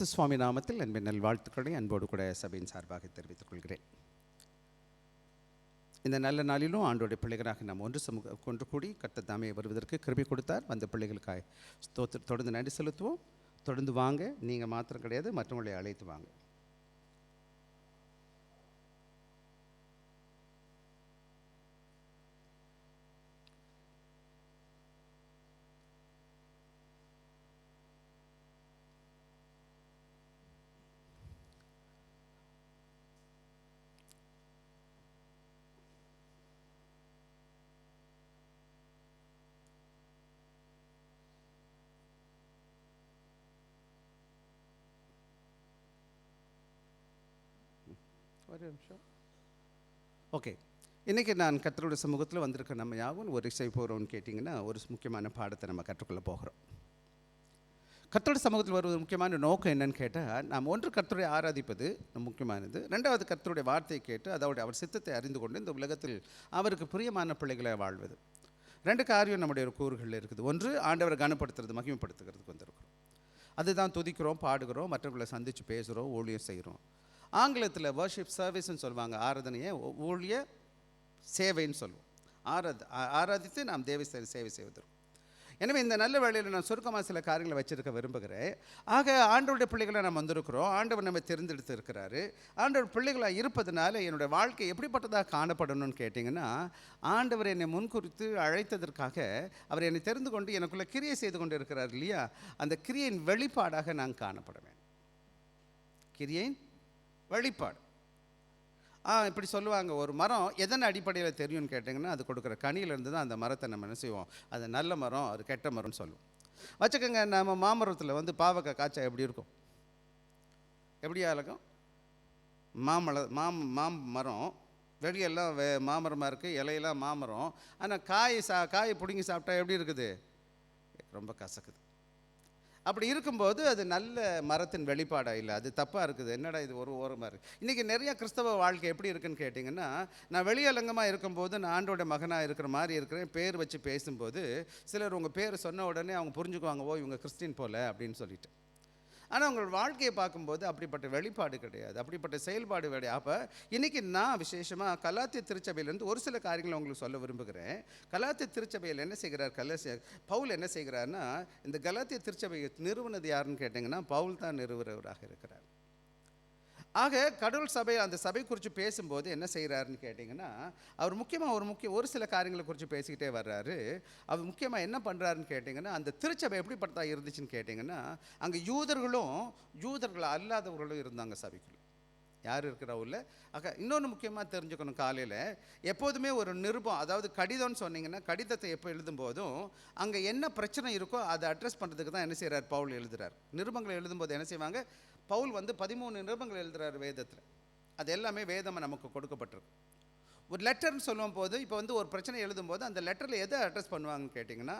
சுவாமி நாமத்தில் அன்பின் நல்வாழ்த்துக்களை அன்போடு கூட சபையின் சார்பாக தெரிவித்துக் கொள்கிறேன். இந்த நல்ல நாளிலும் ஆண்டோடைய பிள்ளைகளாக நாம் ஒன்று கூடி கர்த்தர் தாமே வருவதற்கு கிருபை கொடுத்தார். வந்த பிள்ளைகளுக்காக தொடர்ந்து நன்றி செலுத்துவோம். தொடர்ந்து வாங்க, நீங்கள் மாத்திரம் கிடையாது, மற்றவங்களை அழைத்து வாங்க. ஒரு நிமிஷம். ஓகே, இன்றைக்கி நான் கர்த்தருடைய சமூகத்தில் வந்திருக்க நம்ம யாவும் ஒரு செய்ய போகிறோம்னு கேட்டிங்கன்னா, ஒரு முக்கியமான பாடத்தை நம்ம கற்றுக்கொள்ள போகிறோம். கர்த்தருடைய சமூகத்தில் வருவது முக்கியமான நோக்கம் என்னன்னு கேட்டால், நாம் ஒன்று கர்த்தரை ஆராதிப்பது முக்கியமானது, ரெண்டாவது கர்த்தருடைய வார்த்தையை கேட்டு அதோடைய அவர் சித்தத்தை அறிந்து கொண்டு இந்த உலகத்தில் அவருக்கு பிரியமான பிள்ளைகளை வாழ்வது. ரெண்டு காரியம் நம்முடைய ஒரு கூறுகளில் இருக்குது. ஒன்று ஆண்டவரை கனப்படுத்துறது, மகிமைப்படுத்துகிறதுக்கு வந்திருக்கிறோம். அதுதான் துதிக்கிறோம், பாடுகிறோம், மற்றவர்களை சந்தித்து பேசுகிறோம், ஊழியம் செய்கிறோம். ஆங்கிலத்தில் வர்ஷிப் சர்வீஸ்ன்னு சொல்லுவாங்க. ஆராதனையை ஊழிய சேவைன்னு சொல்லுவோம். ஆராதித்து நாம் சேவை செய்வதற்கு. எனவே இந்த நல்ல வேளையில் நான் சுருக்கமாக சில காரியங்களை வச்சிருக்க விரும்புகிறேன். ஆக ஆண்டவருடைய பிள்ளைகளை நாம் வந்திருக்கிறோம். ஆண்டவர் நம்ம தெரிந்தெடுத்து இருக்கிறாரு. ஆண்டவர் பிள்ளைகளாக இருப்பதனால என்னுடைய வாழ்க்கை எப்படிப்பட்டதாக காணப்படணும்னு கேட்டிங்கன்னா, ஆண்டவர் என்னை முன்குறித்து அழைத்ததற்காக அவர் என்னை தெரிந்து கொண்டு எனக்குள்ளே கிரியை செய்து கொண்டு இருக்கிறார் இல்லையா, அந்த கிரியின் வெளிப்பாடாக நான் காணப்படுவேன். கிரியின் வெளிப்பாடு. இப்படி சொல்லுவாங்க, ஒரு மரம் எதன் அடிப்படையில் தெரியும்னு கேட்டிங்கன்னா, அது கொடுக்குற கனியிலேருந்து தான் அந்த மரத்தை நம்ம என்ன செய்வோம், அது நல்ல மரம், அது கெட்ட மரம்னு சொல்லுவோம். வச்சுக்கோங்க, நம்ம மாமரத்தில் பாவக்காய் காய்ச்சா எப்படி இருக்கும்? எப்படியா இருக்கும்? மாமரம் வெளியெல்லாம் மாமரமாக இருக்குது, இலையெல்லாம் மாமரம். ஆனால் காயை பிடுங்கி சாப்பிட்டா எப்படி இருக்குது? ரொம்ப கசக்குது. அப்படி இருக்கும்போது அது நல்ல மரத்தின் வெளிப்பாடாக இல்லை, அது தப்பாக இருக்குது. என்னடா இது ஒரு ஓரமாக இருக்குது. இன்றைக்கி நிறையா கிறிஸ்தவ வாழ்க்கை எப்படி இருக்குன்னு கேட்டிங்கன்னா, நான் வெளியலங்கமாக இருக்கும்போது நான் ஆண்டோட மகனாக இருக்கிற மாதிரி இருக்கிறேன். பேர் வச்சு பேசும்போது சிலர் உங்கள் பேர் சொன்ன உடனே அவங்க புரிஞ்சுக்குவாங்க, ஓ இவங்க கிறிஸ்டின் போல் அப்படின்னு சொல்லிட்டு. ஆனால் உங்களோட வாழ்க்கையை பார்க்கும்போது அப்படிப்பட்ட வெளிப்பாடு கிடையாது, அப்படிப்பட்ட செயல்பாடு கிடையாது. அப்போ இன்றைக்கி நான் விசேஷமாக கலாத்திய திருச்சபையிலேருந்து ஒரு சில காரியங்களை உங்களுக்கு சொல்ல விரும்புகிறேன். கலாத்திய திருச்சபையில் என்ன செய்கிறார், பவுல் என்ன செய்கிறார்னா, இந்த கலாத்திய திருச்சபையை நிறுவனது யாருன்னு கேட்டிங்கன்னா, பவுல் தான் நிறுவுறவராக இருக்கிறார். ஆக கடவுள் சபை, அந்த சபை குறித்து பேசும்போது என்ன செய்கிறாருன்னு கேட்டிங்கன்னா, அவர் முக்கியமாக ஒரு சில காரியங்களை குறித்து பேசிக்கிட்டே வர்றாரு. அவர் முக்கியமாக என்ன பண்ணுறாருன்னு கேட்டிங்கன்னா, அந்த திருச்சபை எப்படிப்பட்டதா இருந்துச்சுன்னு கேட்டிங்கன்னா, அங்கே யூதர்கள் அல்லாதவர்களும் இருந்தாங்க சபைக்குள்ள. யார் இருக்கிறாவுல? இன்னொன்று முக்கியமாக தெரிஞ்சுக்கணும், காலையில் எப்போதுமே ஒரு நிருபம், அதாவது கடிதம்னு சொன்னீங்கன்னா, கடிதத்தை எப்போ எழுதும்போதும் அங்கே என்ன பிரச்சனை இருக்கோ அதை அட்ரஸ் பண்ணுறதுக்கு தான் என்ன செய்கிறார், பவுல் எழுதுகிறார். நிருபங்களை எழுதும்போது என்ன செய்வாங்க, பவுல் 13 நிருபங்கள் எழுதுகிறார் வேதத்தில். அது எல்லாமே வேதமாக நமக்கு கொடுக்கப்பட்டிருக்கு. ஒரு லெட்டர்னு சொல்லும் போது, இப்போ ஒரு பிரச்சனை எழுதும்போது அந்த லெட்டரில் எதை அட்ரஸ் பண்ணுவாங்கன்னு கேட்டிங்கன்னா,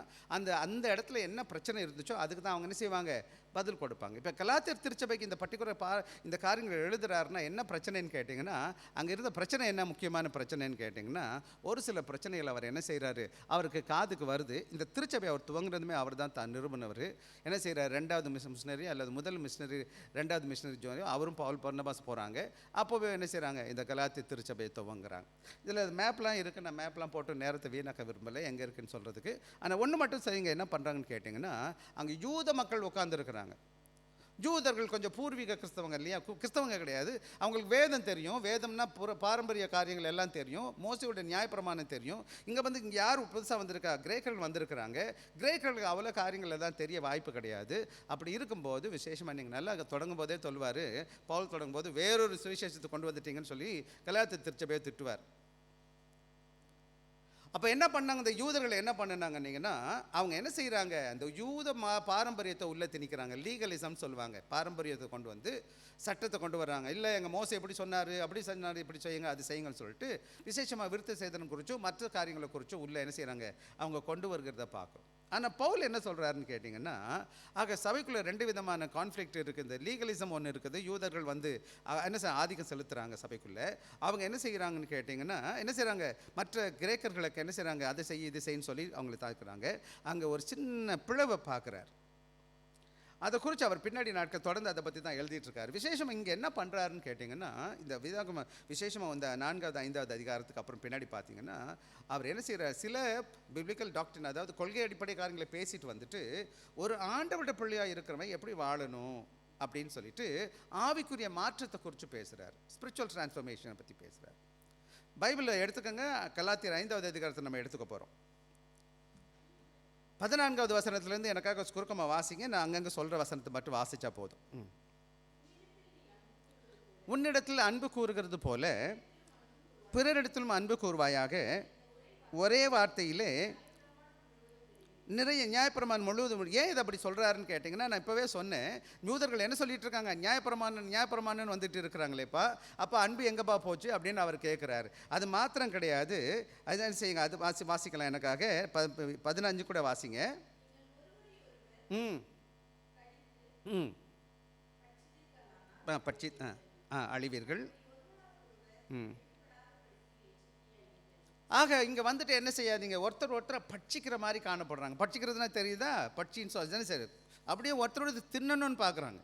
அந்த இடத்துல என்ன பிரச்சனை இருந்துச்சோ அதுக்கு தான் அவங்க என்ன செய்வாங்க, பதில் கொடுப்பாங்க. இப்போ கலாத்தியர் திருச்சபைக்கு இந்த பர்டிகுலர் இந்த காரியங்கள் எழுதுறாருன்னா என்ன பிரச்சனைன்னு கேட்டிங்கன்னா, அங்கே இருந்த பிரச்சனை என்ன, முக்கியமான பிரச்சனைன்னு கேட்டிங்கன்னா, ஒரு சில பிரச்சனைகள் அவர் என்ன செய்கிறாரு, அவருக்கு காதுக்கு வருது. இந்த திருச்சபை அவர் துவங்குறதுமே அவர் தான் நிறுவனவர். என்ன செய்கிறார், ரெண்டாவது மிஷனரி அல்லது முதல் மிஷனரி, ரெண்டாவது மிஷனரி ஜோனி, அவரும் பவுல் பர்னபாஸ் போகிறாங்க. அப்போவே என்ன செய்கிறாங்க, இந்த கலாத்திய திருச்சபையை துவங்குறாங்க. இதில் மேப்லாம் இருக்குது, நான் மேப்லாம் போட்டு நேரத்தை வீணாக்க விரும்பலை எங்கே இருக்குதுன்னு சொல்கிறதுக்கு. ஆனால் ஒன்று மட்டும் செய்யுங்க, என்ன பண்ணுறாங்கன்னு கேட்டிங்கன்னா, அங்கே யூத மக்கள் உட்காந்துருக்குறாங்க. யூதர்கள் கொஞ்சம் பூர்வீக கிறிஸ்தவங்க இல்லையா, கிறிஸ்தவங்க கிடையாது. அவங்களுக்கு வேதம் தெரியும், வேதம்னா பாரம்பரிய காரியங்கள் எல்லாம் தெரியும், மோசையோட நியாயப்பிரமாணம் தெரியும். இங்கே யார் புதுசாக வந்திருக்கா, கிரேக்கர்கள் வந்திருக்கிறாங்க. கிரேக்கர்களுக்கு அவ்வளோ காரியங்கள் எல்லாம் தெரிய வாய்ப்பு கிடையாது. அப்படி இருக்கும்போது விசேஷமாக நீங்கள் நல்லா தொடங்கும் போதே சொல்லுவார், பவுல் தொடங்கும் போது வேறொரு சுவிசேஷத்தை கொண்டு வந்துட்டீங்கன்னு சொல்லி கலாத்திய திருச்சபையை திட்டுவார். அப்போ என்ன பண்ணாங்க, இந்த யூதர்கள் என்ன பண்ணினாங்கன்னா, அவங்க என்ன செய்கிறாங்க, அந்த யூத பாரம்பரியத்தை உள்ளே திணிக்கிறாங்க. லீகலிசம் சொல்லுவாங்க. பாரம்பரியத்தை கொண்டு வந்து சட்டத்தை கொண்டு வர்றாங்க. இல்லை எங்கள் மோசை எப்படி சொன்னார், அப்படி சொன்னார், இப்படி செய்யுங்க, அது செய்யுங்கன்னு சொல்லிட்டு விசேஷமாக விருத்த சேதனம் குறித்தும் மற்ற காரியங்களை குறித்தும் உள்ளே என்ன செய்கிறாங்க, அவங்க கொண்டு வருகிறத பார்க்குறோம். ஆனால் பவுல் என்ன சொல்கிறாருன்னு கேட்டிங்கன்னா, ஆக சபைக்குள்ளே ரெண்டு விதமான கான்ஃப்ளிக்ட் இருக்குது. இந்த லீகலிசம் ஒன்று இருக்குது, யூதர்கள் என்ன ஆதிக்கம் செலுத்துகிறாங்க சபைக்குள்ளே. அவங்க என்ன செய்கிறாங்கன்னு கேட்டிங்கன்னா, என்ன செய்கிறாங்க, மற்ற கிரேக்கர்களுக்கு என்ன செய்கிறாங்க, அதை செய்ய இது செய்யன்னு சொல்லி அவங்களை தாக்குறாங்க. அங்கே ஒரு சின்ன பிளவை பார்க்குறார். அதை குறித்து அவர் பின்னாடி நாட்கள் தொடர்ந்து அதை பற்றி தான் எழுதிட்டு இருக்காரு. விசேஷம் இங்கே என்ன பண்ணுறாருன்னு கேட்டிங்கன்னா, இந்த விதாகம விசேஷமாக இந்த 4வது 5வது அதிகாரத்துக்கு அப்புறம் பின்னாடி பார்த்தீங்கன்னா, அவர் என்ன செய்கிறார், சில பிப்ளிக்கல் டாக்டரின், அதாவது கொள்கை அடிப்படை காரியங்களை பேசிட்டு வந்துட்டு, ஒரு ஆண்டவருடைய பிள்ளையாக இருக்கிறவன் எப்படி வாழணும் அப்படின்னு சொல்லிட்டு ஆவிக்குரிய மாற்றத்தை குறித்து பேசுகிறார். ஸ்பிரிச்சுவல் டிரான்ஸ்ஃபர்மேஷனை பற்றி பேசுகிறார். பைபிளில் எடுத்துக்கோங்க, கலாத்தியர் 5வது அதிகாரத்தை நம்ம எடுத்துக்க போகிறோம். 14வது வசனத்துலேருந்து எனக்காக சுருக்கமாக வாசிங்க. நான் அங்கங்கே சொல்கிற வசனத்தை மட்டும் வாசித்தா போதும். உன்னிடத்தில் அன்பு கூறுகிறது போல பிறரிடத்திலும் அன்பு கூறுவாயாக, ஒரே வார்த்தையிலே நிறைய நியாயப்பிரமாணம் முழுவதும். ஏன் இதை அப்படி சொல்கிறாருன்னு கேட்டிங்கன்னா, நான் இப்போவே சொன்னேன், யூதர்கள் என்ன சொல்லிட்டு இருக்காங்க, நியாயப்பிரமாணம்னு வந்துட்டு இருக்கிறாங்களேப்பா, அப்போ அன்பு எங்கேப்பா போச்சு அப்படின்னு அவர் கேட்குறாரு. அது மாத்திரம் கிடையாது, அது என்ன செய்யுங்க, அது வாசிக்கலாம் எனக்காக. 15 கூட வாசிங்க. பட்சி அழிவீர்கள். ஆக இங்கே வந்துட்டு என்ன செய்யாதீங்க, ஒருத்தரை பட்சிக்கிற மாதிரி காணப்படுறாங்க. பட்சிக்கிறதுனா தெரியுதா, பட்சின்னு சொல்லி சரி, அப்படியே ஒருத்தரோட தின்னணும்னு பார்க்குறாங்க.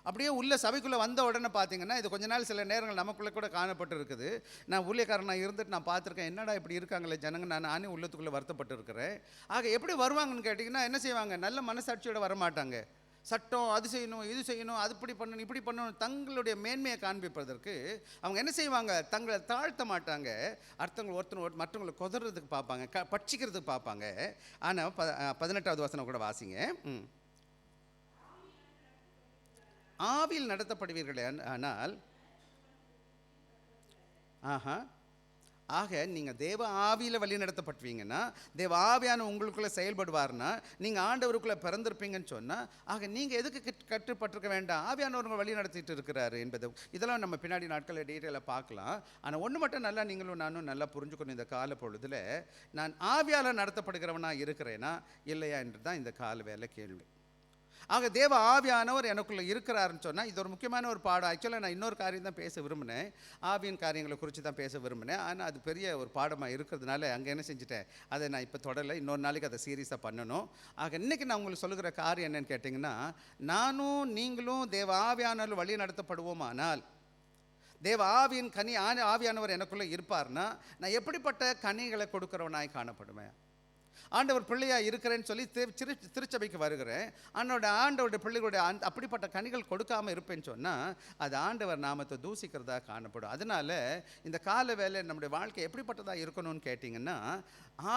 அப்படியே உள்ள சபைக்குள்ளே வந்த உடனே பார்த்தீங்கன்னா, இது கொஞ்ச நாள் சில நேரங்கள் நமக்குள்ளே கூட காணப்பட்டு இருக்குது. நான் ஊழியக்காரனாக இருந்துட்டு நான் பார்த்துருக்கேன், என்னடா இப்படி இருக்காங்களே ஜனங்க, நானே உள்ளத்துக்குள்ளே வருத்தப்பட்டு இருக்கிறேன். ஆக எப்படி வருவாங்கன்னு கேட்டிங்கன்னா, என்ன செய்வாங்க, நல்ல மனசாட்சியோடு வரமாட்டாங்க. சட்டம், அது செய்யணும், இது செய்யணும், அது இப்படி பண்ணணும், இப்படி பண்ணணும், தங்களுடைய மேன்மையை காண்பிப்பதற்கு அவங்க என்ன செய்வாங்க, தங்களை தாழ்த்த மாட்டாங்க. ஒருத்தர் மற்றவங்களை கொதறதுக்கு பார்ப்பாங்க, பட்சிக்கிறதுக்கு பார்ப்பாங்க. ஆனால் 18வது வசனம் கூட வாசிங்க. ஆவியில் நடத்தப்படுவீர்களே ஆனால், ஆக நீங்கள் தேவ ஆவியில் வழி நடத்தப்பட்டுவீங்கன்னா, தேவ ஆவியான உங்களுக்குள்ளே செயல்படுவார்னா, நீங்கள் ஆண்டவருக்குள்ளே பிறந்திருப்பீங்கன்னு சொன்னால், ஆக நீங்கள் எதுக்கு கட்டுப்பட்டிருக்க வேண்டாம், ஆவியானவர்கள் வழி நடத்திட்டு இருக்கிறாரு என்பது. இதெல்லாம் நம்ம பின்னாடி நாட்களில் டீட்டெயிலாக பார்க்கலாம். ஆனால் ஒன்று மட்டும் நல்லா நீங்களும் நானும் நல்லா புரிஞ்சுக்கணும், இந்த கால பொழுதில் நான் ஆவியால் நடத்தப்படுகிறவனா இருக்கிறேனா இல்லையா என்று தான் இந்த கால வேலை கேள்வி. ஆக தேவ ஆவியானவர் எனக்குள்ளே இருக்கிறாருன்னு சொன்னால், இது ஒரு முக்கியமான ஒரு பாடம். ஆக்சுவலாக நான் இன்னொரு காரியம் தான் பேச விரும்பினேன், ஆவியின் காரியங்களை குறித்து தான் பேச விரும்பினேன். ஆனால் அது பெரிய ஒரு பாடமாக இருக்கிறதுனால அங்கே என்ன செஞ்சுட்டேன், அதை நான் இப்போ தொடரலை. இன்னொரு நாளைக்கு அதை சீரியஸாக பண்ணணும். ஆக இன்றைக்கி நான் உங்களுக்கு சொல்லுகிற காரியம் என்னன்னு கேட்டிங்கன்னா, நானும் நீங்களும் தேவ ஆவியானவர் வழி நடத்தப்படுவோமானால், தேவ ஆவியின் கனி ஆவியானவர் எனக்குள்ளே இருப்பார்னா, நான் எப்படிப்பட்ட கனிகளை கொடுக்குறவனாய் காணப்படுவேன். ஆண்டவர் பிள்ளையாக இருக்கிறேன்னு சொல்லி திருச்சபைக்கு வருகிறேன், ஆண்டவருடைய பிள்ளைகளுடைய அப்படிப்பட்ட கனிகள் கொடுக்காமல் இருப்பேன்னு சொன்னால், அது ஆண்டவர் நாமத்தை தூசிக்கிறதா காணப்படும். அதனால் இந்த கால வேலை நம்முடைய வாழ்க்கை எப்படிப்பட்டதாக இருக்கணும்னு கேட்டிங்கன்னா,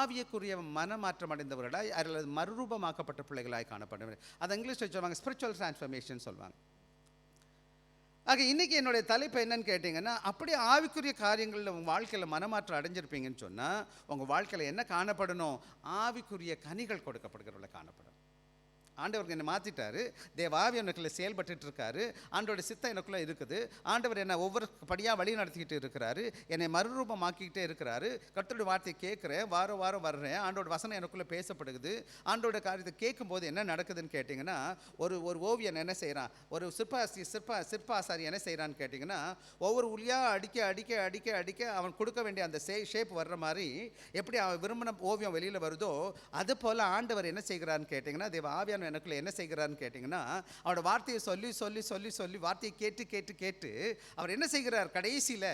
ஆவியக்குரிய மனமாற்றம் அடைந்தவர்களாய் அல்லது மறுரூபமாக்கப்பட்ட பிள்ளைகளாய் காணப்படுவேன். அதை இங்கிலீஷில் சொல்லுவாங்க ஸ்பிரிச்சுவல் டிரான்ஸ்ஃபர்மேஷன் சொல்லுவாங்க. ஆக இன்றைக்கி என்னுடைய தலைப்பு என்னன்னு கேட்டிங்கன்னா, அப்படியே ஆவிக்குரிய காரியங்களில் உங்கள் வாழ்க்கையில் மனமாற்றம் அடைஞ்சிருப்பீங்கன்னு சொன்னால், உங்கள் வாழ்க்கையில் என்ன காணப்படணும், ஆவிக்குரிய கனிகள் கொடுக்கப்படுகிறவங்கள காணப்படும். ஆண்டவருக்கு என்னை மாற்றிட்டாரு, தேவ ஆவி எனக்குள்ளே செயல்பட்டு இருக்காரு, ஆண்டோட சித்தம் எனக்குள்ளே இருக்குது, ஆண்டவர் என்னை ஒவ்வொரு படியாக வழி நடத்திக்கிட்டு இருக்கிறாரு, என்னை மறுரூபமாக்கிக்கிட்டே இருக்கிறாரு. கர்த்தருடைய வார்த்தையை கேட்குறேன், வாரம் வாரம் வர்றேன், ஆண்டோட வசனம் எனக்குள்ளே பேசப்படுது. ஆண்டோட காரியத்தை கேட்கும்போது என்ன நடக்குதுன்னு கேட்டிங்கன்னா, ஒரு ஓவியன் என்ன செய்கிறான், ஒரு சிற்பாசாரி என்ன செய்கிறான்னு கேட்டிங்கன்னா, ஒவ்வொரு உளியாக அடிக்க அடிக்க அடிக்க அடிக்க அவன் கொடுக்க வேண்டிய அந்த ஷேப் வர்ற மாதிரி எப்படி அவன் விரும்பின ஓவியம் வெளியில் வருதோ, அது போல் ஆண்டவர் என்ன செய்கிறான்னு கேட்டிங்கன்னா, தேவ ஆவியான எனக்குள்ள என்ன செய்கிறான்னு கேட்டிங்கன்னா, அவரோட வார்த்தையை சொல்லி சொல்லி சொல்லி சொல்லி வார்த்தையை கேட்டு கேட்டு கேட்டு அவர் என்ன செய்கிறார், கடைசியில்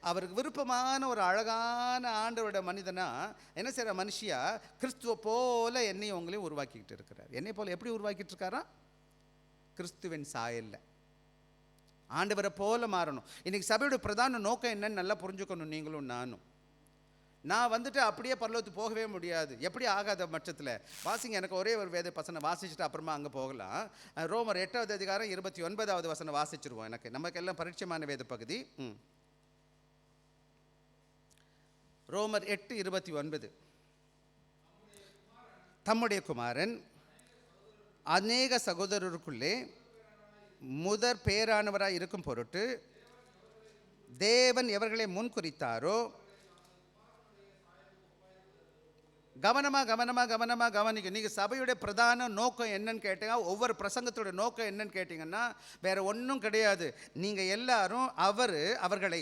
அவருக்கு விருப்பமான ஒரு அழகான ஆண்டவரோட மனிதனா என்ன செய்கிற மனுஷியா கிறிஸ்துவ போல என்னையும் உங்களையும் உருவாக்கிக்கிட்டு இருக்கிறார். என்னை போல எப்படி உருவாக்கிட்டு இருக்காரா, கிறிஸ்துவின் சாயல்ல ஆண்டவரை போல மாறணும். இன்னைக்கு சபையோட பிரதான நோக்கம் என்னன்னு நல்லா புரிஞ்சுக்கணும் நீங்களும் நானும். நான் வந்துட்டு அப்படியே பரலோகத்துக்கு போகவே முடியாது, எப்படி ஆகாத பட்சத்தில் வாசிங்க. எனக்கு ஒரே ஒரு வேத வசனம் வாசிச்சுட்டு அப்புறமா அங்கே போகலாம். ரோமர் 8வது அதிகாரம் 29வது வசனம் வாசிச்சிருவோம். எனக்கு நமக்கு எல்லாம் பரிச்சயமான வேத பகுதி. ரோமர் 8:29. தம்முடைய குமாரன் அநேக சகோதரருக்குள்ளே முதற் பேரானவராய் இருக்கும் பொருட்டு தேவன் எவர்களை முன் குறித்தாரோ, கவனமாக கவனிக்க. நீங்கள் சபையுடைய பிரதான நோக்கம் என்னன்னு கேட்டீங்கன்னா, ஒவ்வொரு பிரசங்கத்தோட நோக்கம் என்னன்னு கேட்டிங்கன்னா வேறு ஒன்றும் கிடையாது. நீங்கள் எல்லாரும் அவர்களை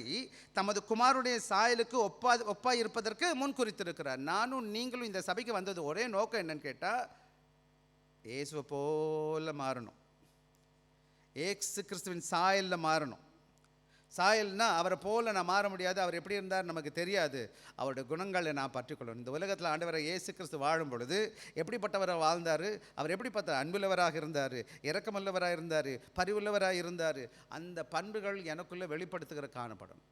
தமது குமாருடைய சாயலுக்கு ஒப்பாய் இருப்பதற்கு முன் குறித்திருக்கிறார். நானும் நீங்களும் இந்த சபைக்கு வந்தது ஒரே நோக்கம் என்னன்னு கேட்டால், இயேசுவை போல மாறணும். ஏசு கிறிஸ்துவின் சாயலில் மாறணும். சாயல்னா அவரை போல நான் மாற முடியாது. அவர் எப்படி இருந்தார் நமக்கு தெரியாது. அவருடைய குணங்களை நான் பற்றிக்கொள்ளணும். இந்த உலகத்தில் ஆண்டவரை இயேசு கிறிஸ்து வாழும் பொழுது எப்படிப்பட்டவராக வாழ்ந்தார், அவர் எப்படிப்பட்ட அன்புள்ளவராக இருந்தார், இரக்கமுள்ளவராக இருந்தார், பரிவுள்ளவராக இருந்தார். அந்த பண்புகள் எனக்குள்ளே வெளிப்படுத்துகிற காணப்படும்.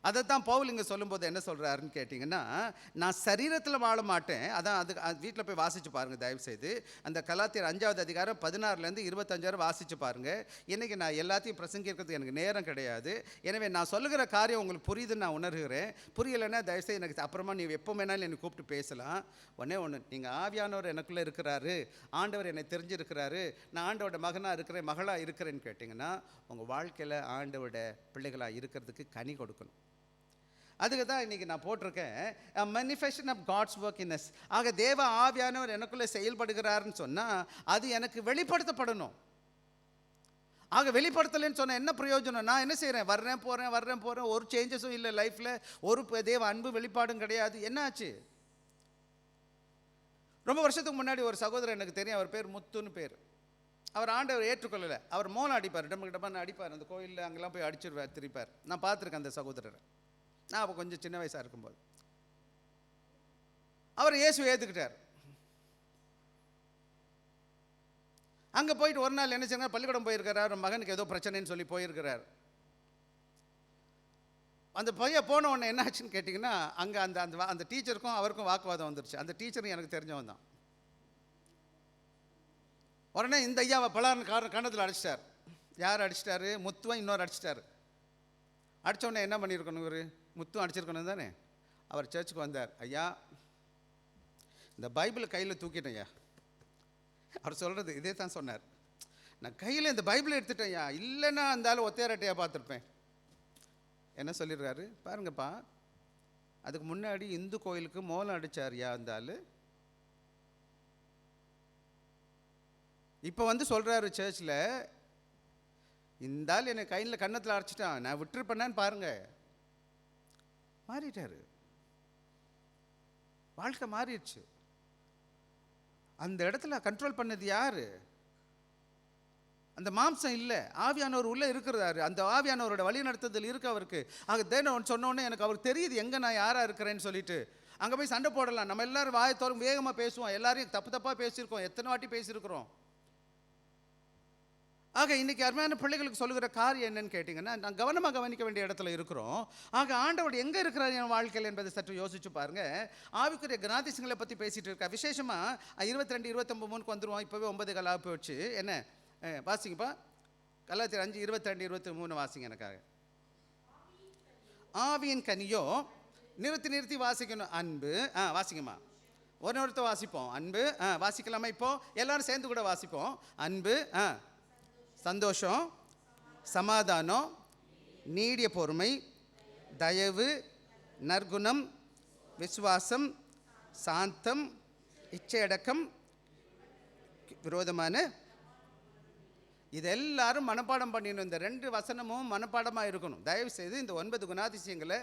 அதைத்தான் பவுல் இங்கே சொல்லும்போது என்ன சொல்கிறாருன்னு கேட்டிங்கன்னா, நான் சரீரத்தில் வாழ மாட்டேன். அதான் அது வீட்டில் போய் வாசித்து பாருங்கள் தயவுசெய்து. அந்த கலாத்தியர் 5வது அதிகாரம் 16லேருந்து 25 வாசித்து பாருங்கள். இன்றைக்கி நான் எல்லாத்தையும் பிரசங்கிக்கிறதுக்கு எனக்கு நேரம் கிடையாது. எனவே நான் சொல்லுகிற காரியம் உங்களுக்கு புரியுதுன்னு நான் உணர்கிறேன். புரியலைன்னா தயவுசெய்து எனக்கு அப்புறமா நீ எப்போ வேணாலும் என்னை கூப்பிட்டு பேசலாம். ஒன்று, நீங்கள் ஆவியானவர் எனக்குள்ளே இருக்கிறாரு, ஆண்டவர் என்னை தெரிஞ்சிருக்கிறாரு, நான் ஆண்டவரோட மகனாக இருக்கிறேன், மகளாக இருக்கிறேன்னு கேட்டிங்கன்னா உங்கள் வாழ்க்கையில் ஆண்டவரோட பிள்ளைகளாக இருக்கிறதுக்கு கனி கொடுக்கணும். அதுக்கு தான் இன்றைக்கி நான் போட்டிருக்கேன், manifestation of God's work in us. ஆக தேவ ஆவியானவர் எனக்குள்ளே செயல்படுகிறாருன்னு சொன்னால் அது எனக்கு வெளிப்படுத்தப்படணும். ஆக வெளிப்படுத்தலைன்னு சொன்னால் என்ன பிரயோஜனம்? நான் என்ன செய்கிறேன்? வர்றேன் போகிறேன், ஒரு சேஞ்சஸும் இல்லை லைஃப்பில், ஒரு தேவ அன்பு வெளிப்பாடும் கிடையாது. என்ன ஆச்சு? ரொம்ப வருஷத்துக்கு முன்னாடி ஒரு சகோதரர் எனக்கு தெரியும். அவர் பேர் முத்துன்னு பேர். அவர் ஆண்டவர் ஏற்றுக்கொள்ளலை. அவர் மோளம் அடிப்பார், டம்னு அடிப்பார். அந்த கோயிலில் அங்கெல்லாம் போய் அடிச்சிருவார், திரிப்பார். நான் பார்த்துருக்கேன் அந்த சகோதரரை. நான் அப்போ கொஞ்சம் சின்ன வயசாக இருக்கும்போது. அவர் இயேசுவை ஏற்றுக்கிட்டார். அங்கே போயிட்டு ஒரு நாள் என்ன செய்ய, பள்ளிக்கூடம் போயிருக்கிறார். மகனுக்கு ஏதோ பிரச்சனைன்னு சொல்லி போயிருக்கிறார். அந்த பையன் போன உடனே என்ன ஆச்சுன்னு கேட்டிங்கன்னா, அங்கே அந்த அந்த டீச்சருக்கும் அவருக்கும் வாக்குவாதம் வந்துருச்சு. அந்த டீச்சரும் எனக்கு தெரிஞ்சவன் தான். உடனே இந்த ஐயாவை பலார்னு கண்ணத்தில் அடிச்சிட்டார். யார் அடிச்சிட்டாரு? முத்துவன் இன்னொரு அடிச்சிட்டார். அடித்தோடனே என்ன பண்ணியிருக்கணும்? இவர் முத்தும் அடிச்சிருக்கணும் தானே. அவர் சர்ச்சுக்கு வந்தார். ஐயா, இந்த பைபிளை கையில் தூக்கிட்டேன் ஐயா. அவர் சொல்கிறது இதே தான் சொன்னார். நான் கையில் இந்த பைபிளை எடுத்துட்டேன் ஐயா, இல்லைன்னா அந்த ஆள் ஒத்தையரட்டையாக பார்த்துருப்பேன். என்ன சொல்லிடுறாரு பாருங்கப்பா, அதுக்கு முன்னாடி இந்து கோயிலுக்கு மோளம் அடித்தார் ஐயா அந்த ஆள். இப்போ வந்து சொல்கிறாரு சர்ச்சில், இந்த ஆள் என்னை கையில் கன்னத்தில் அடிச்சிட்டான், நான் விட்டுருப்பேன்னு பாருங்க. மாறிட்டாரு. வாழ்க்கை மாறிடுச்சு. அந்த இடத்துல கண்ட்ரோல் பண்ணது யாரு? அந்த மாம்சம் இல்லை, ஆவியானவர் உள்ளே இருக்கிறாரு. அந்த ஆவியானவரோட வழி நடத்துதல் இருக்கு அவருக்கு. ஆக தேவன் சொன்னோடனே எனக்கு அவருக்கு தெரியுது எங்கே நான் யாராக இருக்கிறேன்னு சொல்லிட்டு. அங்கே போய் சண்டை போடலாம். நம்ம எல்லாரும் வாயத்தோறும் வேகமாக பேசுவோம், எல்லாரையும் தப்பாக பேசியிருக்கோம், எத்தனை வாட்டி பேசியிருக்கிறோம். ஆக இன்றைக்கி அருமையான பிள்ளைகளுக்கு சொல்லுகிற காரியம் என்னன்னு கேட்டிங்கன்னா, நான் கவனமாக கவனிக்க வேண்டிய இடத்துல இருக்கிறோம். ஆக ஆண்டவர் எங்கே இருக்கிறார் என் வாழ்க்கையில் என்பதை சற்று யோசிச்சு பாருங்கள். ஆவிக்குரிய குணாதிசயங்களை பற்றி பேசிகிட்டு இருக்கா. விசேஷமாக 22, 29 வந்துடுவோம். இப்போவே 9 காலாக போச்சு. என்ன வாசிங்கப்பா, கலாத்தியர் 5, 22, 23 வாசிங்க எனக்காக. ஆவியின் கனியோ, நிறுத்தி வாசிக்கணும். அன்பு. வாசிங்கம்மா, ஒருத்த வாசிப்போம். அன்பு. வாசிக்கலாமா? இப்போ எல்லாரும் சேர்ந்து கூட வாசிப்போம். அன்பு, சந்தோஷம், சமாதானம், நீடிய பொறுமை, தயவு, நற்குணம், விசுவாசம், சாந்தம், இச்சையடக்கம், விரோதமான இது எல்லாரும் மனப்பாடம் பண்ணிடணும். இந்த 2 வசனமும் மனப்பாடமாக இருக்கணும். தயவு செய்து இந்த 9 குணாதிசயங்களை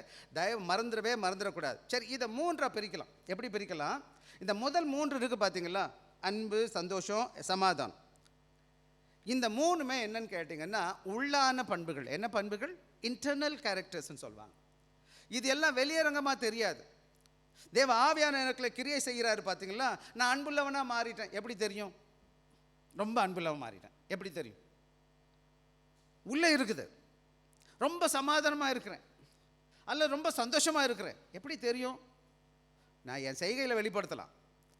மறந்துடக்கூடாது. சரி, இதை 3ஆக பிரிக்கலாம். எப்படி பிரிக்கலாம்? இந்த முதல் 3 இருக்குது பார்த்தீங்களா, அன்பு, சந்தோஷம், சமாதானம். இந்த 3மே என்னன்னு கேட்டிங்கன்னா உள்ளான பண்புகள். என்ன பண்புகள்? இன்டர்னல் கேரக்டர்ஸ்ன்னு சொல்லுவாங்க. இது எல்லாம் வெளியரங்கமாக தெரியாது. தேவ ஆவியான எனக்குள்ள கிரியை செய்கிறாரு பார்த்தீங்களா. நான் அன்புள்ளவனாக மாறிட்டேன். எப்படி தெரியும்? ரொம்ப அன்புள்ளவன் மாறிட்டேன். எப்படி தெரியும்? உள்ளே இருக்குது. ரொம்ப சமாதானமாக இருக்கிறேன், அல்ல ரொம்ப சந்தோஷமாக இருக்கிறேன். எப்படி தெரியும்? நான் என் செய்கையில் வெளிப்படுத்தலாம்.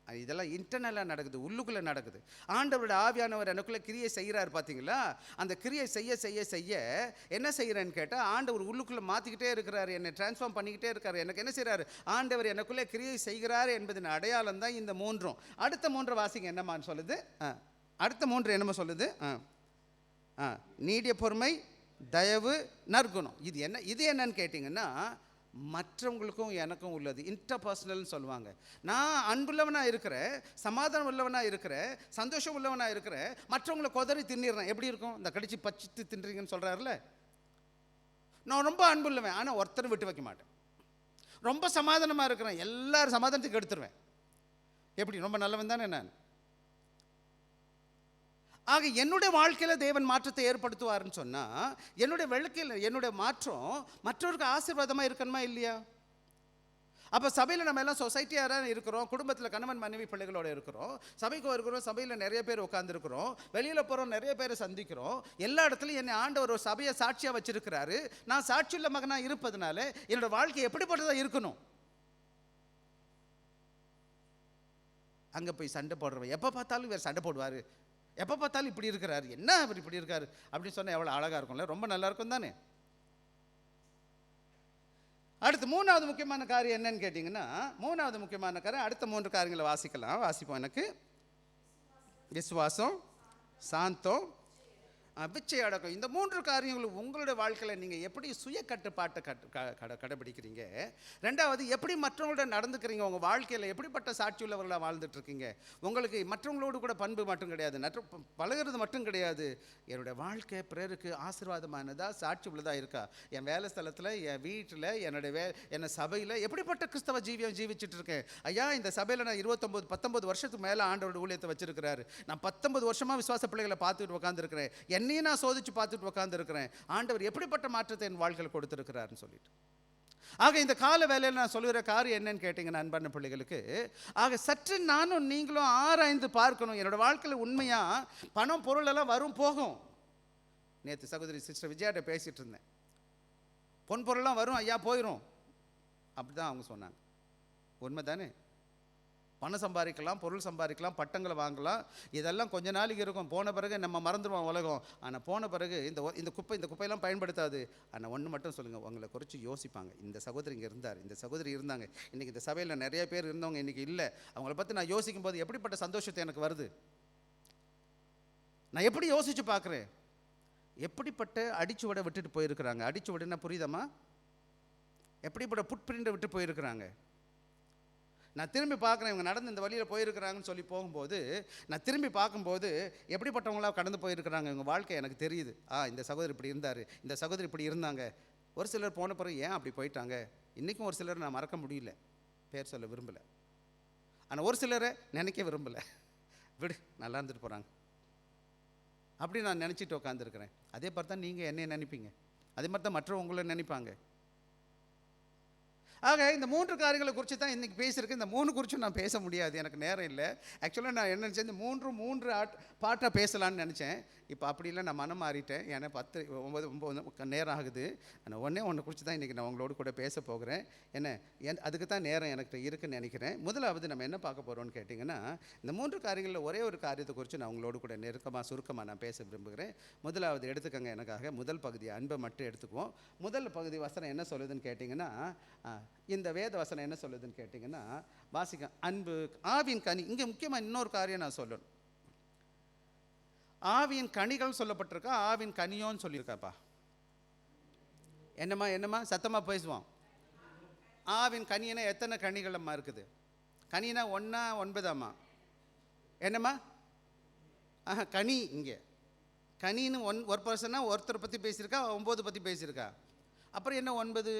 இதெல்லாம் இன்டர்னலாக நடக்குது, உள்ளுக்குள்ளே நடக்குது. ஆண்டவரோட ஆவியானவர் எனக்குள்ளே கிரியை செய்கிறார் பார்த்தீங்களா. அந்த கிரியை செய்ய என்ன செய்கிறேன்னு கேட்டால், ஆண்டவர் உள்ளுக்குள்ளே மாற்றிக்கிட்டே இருக்கிறார், என்னை டிரான்ஸ்ஃபார்ம் பண்ணிக்கிட்டே இருக்கார். எனக்கு என்ன செய்கிறார்? ஆண்டவர் எனக்குள்ளே கிரியை செய்கிறார் என்பதன் அடையாளம் தான் இந்த 3. அடுத்த 3 வாசிங்க என்னம்மான்னு சொல்லுது. அடுத்த 3 என்னம்மா சொல்லுது? நீடிய பொறுமை, தயவு, நற்குணம். இது என்னன்னு கேட்டிங்கன்னா, மற்றவங்களுக்கும் எனக்கும் உள்ளது. இன்டர்பர்சனல்னு சொல்லுவாங்க. நான் அன்புள்ளவனாக இருக்கிறேன், சமாதானம் உள்ளவனாக இருக்கிறேன், சந்தோஷம் உள்ளவனாக இருக்கிறேன், மற்றவங்களை கொதறி தின்னிடுறேன். எப்படி இருக்கும்? இந்த கடிச்சு பச்சித்து தின்றீங்கன்னு சொல்கிறாருல. நான் ரொம்ப அன்புள்ளவன், ஆனால் ஒருத்தரும் விட்டு வைக்க மாட்டேன். ரொம்ப சமாதானமாக இருக்கிறேன், எல்லாரும் சமாதானத்துக்கு எடுத்துருவேன். எப்படி? ரொம்ப நல்லவன் தானே நான். ஆக என்னுடைய வாழ்க்கையில் தேவன் மாற்றத்தை ஏற்படுத்துவார்னு சொன்னால், என்னுடைய வாழ்க்கையில் என்னுடைய மாற்றம் மற்றவருக்கு ஆசீர்வாதமாக இருக்கணுமா இல்லையா? அப்போ சபையில் நம்ம எல்லாம் சொசைட்டியாக தான் இருக்கிறோம், குடும்பத்தில் கணவன் மனைவி பிள்ளைகளோடு இருக்கிறோம், சபைக்கு இருக்கிறோம், சபையில் நிறைய பேர் உட்காந்துருக்கிறோம், வெளியில் போகிறோம், நிறைய பேரை சந்திக்கிறோம். எல்லா இடத்துலையும் என்னை ஆண்டவர் ஒரு சபையை சாட்சியாக வச்சிருக்கிறாரு. நான் சாட்சியுள்ள மகனாக இருப்பதுனால என்னோடய வாழ்க்கை எப்படிப்பட்டதாக இருக்கணும்? அங்கே போய் சண்டை போடுறவன் எப்போ பார்த்தாலும் வேறு சண்டை போடுவார், எப்போ பார்த்தாலும் இப்படி இருக்கிறாரு, என்ன அவர் இப்படி இருக்காரு அப்படின்னு சொன்னால் எவ்வளோ அழகாக இருக்கும்ல, ரொம்ப நல்லா இருக்கும் தானே. அடுத்து மூணாவது முக்கியமான காரியம் என்னன்னு கேட்டிங்கன்னா, மூணாவது முக்கியமான காரியம் அடுத்த 3 காரியங்களை வாசிப்போம். எனக்கு விசுவாசம், சாந்தம், பிச்சை அடக்கம். இந்த 3 காரியங்களும் உங்களுடைய வாழ்க்கையில் நீங்கள் எப்படி சுய கட்டுப்பாட்டை கடைபிடிக்கிறீங்க, ரெண்டாவது எப்படி மற்றவங்களோட நடந்துக்கிறீங்க, உங்கள் வாழ்க்கையில் எப்படிப்பட்ட சாட்சி உள்ளவர்களாக வாழ்ந்துட்டுருக்கீங்க, உங்களுக்கு மற்றவங்களோடு கூட பண்பு மட்டும் கிடையாது, பழகிறது மட்டும் கிடையாது, என்னுடைய வாழ்க்கை பிறருக்கு ஆசீர்வாதமானதா சாட்சி உள்ளதாக இருக்கா, என் வேலை ஸ்தலத்தில், என் வீட்டில், என்னை சபையில் எப்படிப்பட்ட கிறிஸ்தவ ஜீவிச்சிட்டு இருக்கேன். ஐயா, இந்த சபையில் நான் 19 வருஷத்துக்கு மேலே ஆண்டவரோட ஊழியத்தை வச்சிருக்கிறாரு. நான் 19 வருஷமாக விசுவாச பிள்ளைகளை பார்த்துட்டு உட்காந்துருக்கிறேன். என்னையும் நான் சோதிச்சு பார்த்துட்டு உட்காந்துருக்கிறேன். ஆண்டவர் எப்படிப்பட்ட மாற்றத்தை என் வாழ்க்கையில் கொடுத்துருக்கிறாருன்னு சொல்லிட்டு. ஆக இந்த கால வேலையில் நான் சொல்லுகிற காரியம் என்னன்னு கேட்டிங்கன்னா, அன்பான பிள்ளைகளுக்கு, ஆக சற்று நானும் நீங்களும் ஆராய்ந்து பார்க்கணும். என்னோடய வாழ்க்கையில் உண்மையாக பணம் பொருள் எல்லாம் வரும் போகும். நேற்று சகோதரி சிஸ்டர் விஜயாட்ட பேசிகிட்டு இருந்தேன். பொன் பொருள்லாம் வரும் ஐயா, போயிடும் அப்படி தான் அவங்க சொன்னாங்க. உண்மை தானே? பணம் சம்பாதிக்கலாம், பொருள் சம்பாதிக்கலாம், பட்டங்களை வாங்கலாம், இதெல்லாம் கொஞ்ச நாளைக்கு இருக்கும். போன பிறகு நம்ம மறந்துடுவோம் உலகம். ஆனால் போன பிறகு இந்த குப்பையெல்லாம் பயன்படுத்தாது. ஆனால் ஒன்று மட்டும் சொல்லுங்கள், உங்களை குறித்து யோசிப்பாங்க. இந்த சகோதரி இங்கே இருந்தார், இந்த சகோதரி இருந்தாங்க, இன்றைக்கி இந்த சபையில் நிறைய பேர் இருந்தவங்க இன்றைக்கி இல்லை. அவங்கள பற்றி நான் யோசிக்கும் போது எப்படிப்பட்ட சந்தோஷத்தை எனக்கு வருது. நான் எப்படி யோசித்து பார்க்குறேன், எப்படிப்பட்ட அடிச்சுவடை விட்டுட்டு போயிருக்கிறாங்க. அடிச்சுவடைன்னா புரியுதம்மா? எப்படிப்பட்ட புட்பிரிண்டை விட்டு போயிருக்கிறாங்க. நான் திரும்பி பார்க்குறேன், இவங்க நடந்து இந்த வழியில் போயிருக்கிறாங்கன்னு சொல்லி போகும்போது, நான் திரும்பி பார்க்கும்போது எப்படிப்பட்டவங்களாக கடந்து போயிருக்கிறாங்க இவங்க வாழ்க்கை எனக்கு தெரியுது. இந்த சகோதரி இப்படி இருந்தார், இந்த சகோதரி இப்படி இருந்தாங்க. ஒரு சிலர் போன பிறகு ஏன் அப்படி போயிட்டாங்க. இன்றைக்கும் ஒரு சிலர் நான் மறக்க முடியல, பேர் சொல்ல விரும்பலை. ஆனால் ஒரு சிலரை நினைக்க விரும்பலை. விடு, நல்லா இருந்துட்டு போகிறாங்க அப்படி நான் நினச்சிட்டு உட்காந்துருக்கிறேன். அதே மாதிரி தான் நீங்கள் என்னை நினைப்பீங்க, அதே மாதிரி தான் மற்றவங்களை நினைப்பாங்க. ஆக இந்த 3 காரியங்களை குறித்து தான் இன்றைக்கி பேசியிருக்கேன். இந்த 3 குறித்தும் நான் பேச முடியாது, எனக்கு நேரம் இல்லை. ஆக்சுவலாக நான் என்ன நினச்சேன், இந்த 3 பாட்டாக பேசலான்னு நினச்சேன். இப்போ அப்படி இல்லை, நான் மனம் மாறிட்டேன். ஏன்னா 9 நேரம் ஆகுது. ஆனால் ஒன்று குறித்து தான் இன்றைக்கி நான் உங்களோடு கூட பேச போகிறேன். அதுக்கு தான் நேரம் எனக்கு இருக்குன்னு நினைக்கிறேன். முதலாவது நம்ம என்ன பார்க்க போகிறோம்னு கேட்டிங்கன்னா, இந்த 3 காரியங்களில் ஒரே ஒரு காரியத்தை குறித்து நான் உங்களோடு கூட சுருக்கமாக நான் பேச விரும்புகிறேன். முதலாவது எடுத்துக்கங்க, எனக்காக முதல் பகுதி அன்பை மட்டும் எடுத்துக்குவோம். முதல் பகுதி வசனம் என்ன சொல்லுதுன்னு கேட்டிங்கன்னா, இந்த வேத வசனம் என்ன சொல்லுதுன்னு கேட்டிங்கன்னா, வாசிக்க அன்பு, ஆவியின் கனி. இங்கே முக்கியமாக இன்னொரு காரியம் நான் சொல்லணும். ஆவியின் கனிகள் சொல்லப்பட்டிருக்கா, ஆவியின் கனியோன்னு சொல்லியிருக்காப்பா. என்னம்மா சத்தமாக பேசுவோம். ஆவின் கனினா எத்தனை கனிகள் அம்மா இருக்குது? கனினா 1 9 என்னம்மா? கனி. இங்கே கனின்னு ஒரு பர்சனா ஒருத்தரை பற்றி பேசியிருக்கா, 9 பற்றி பேசியிருக்கா. அப்புறம் என்ன 9?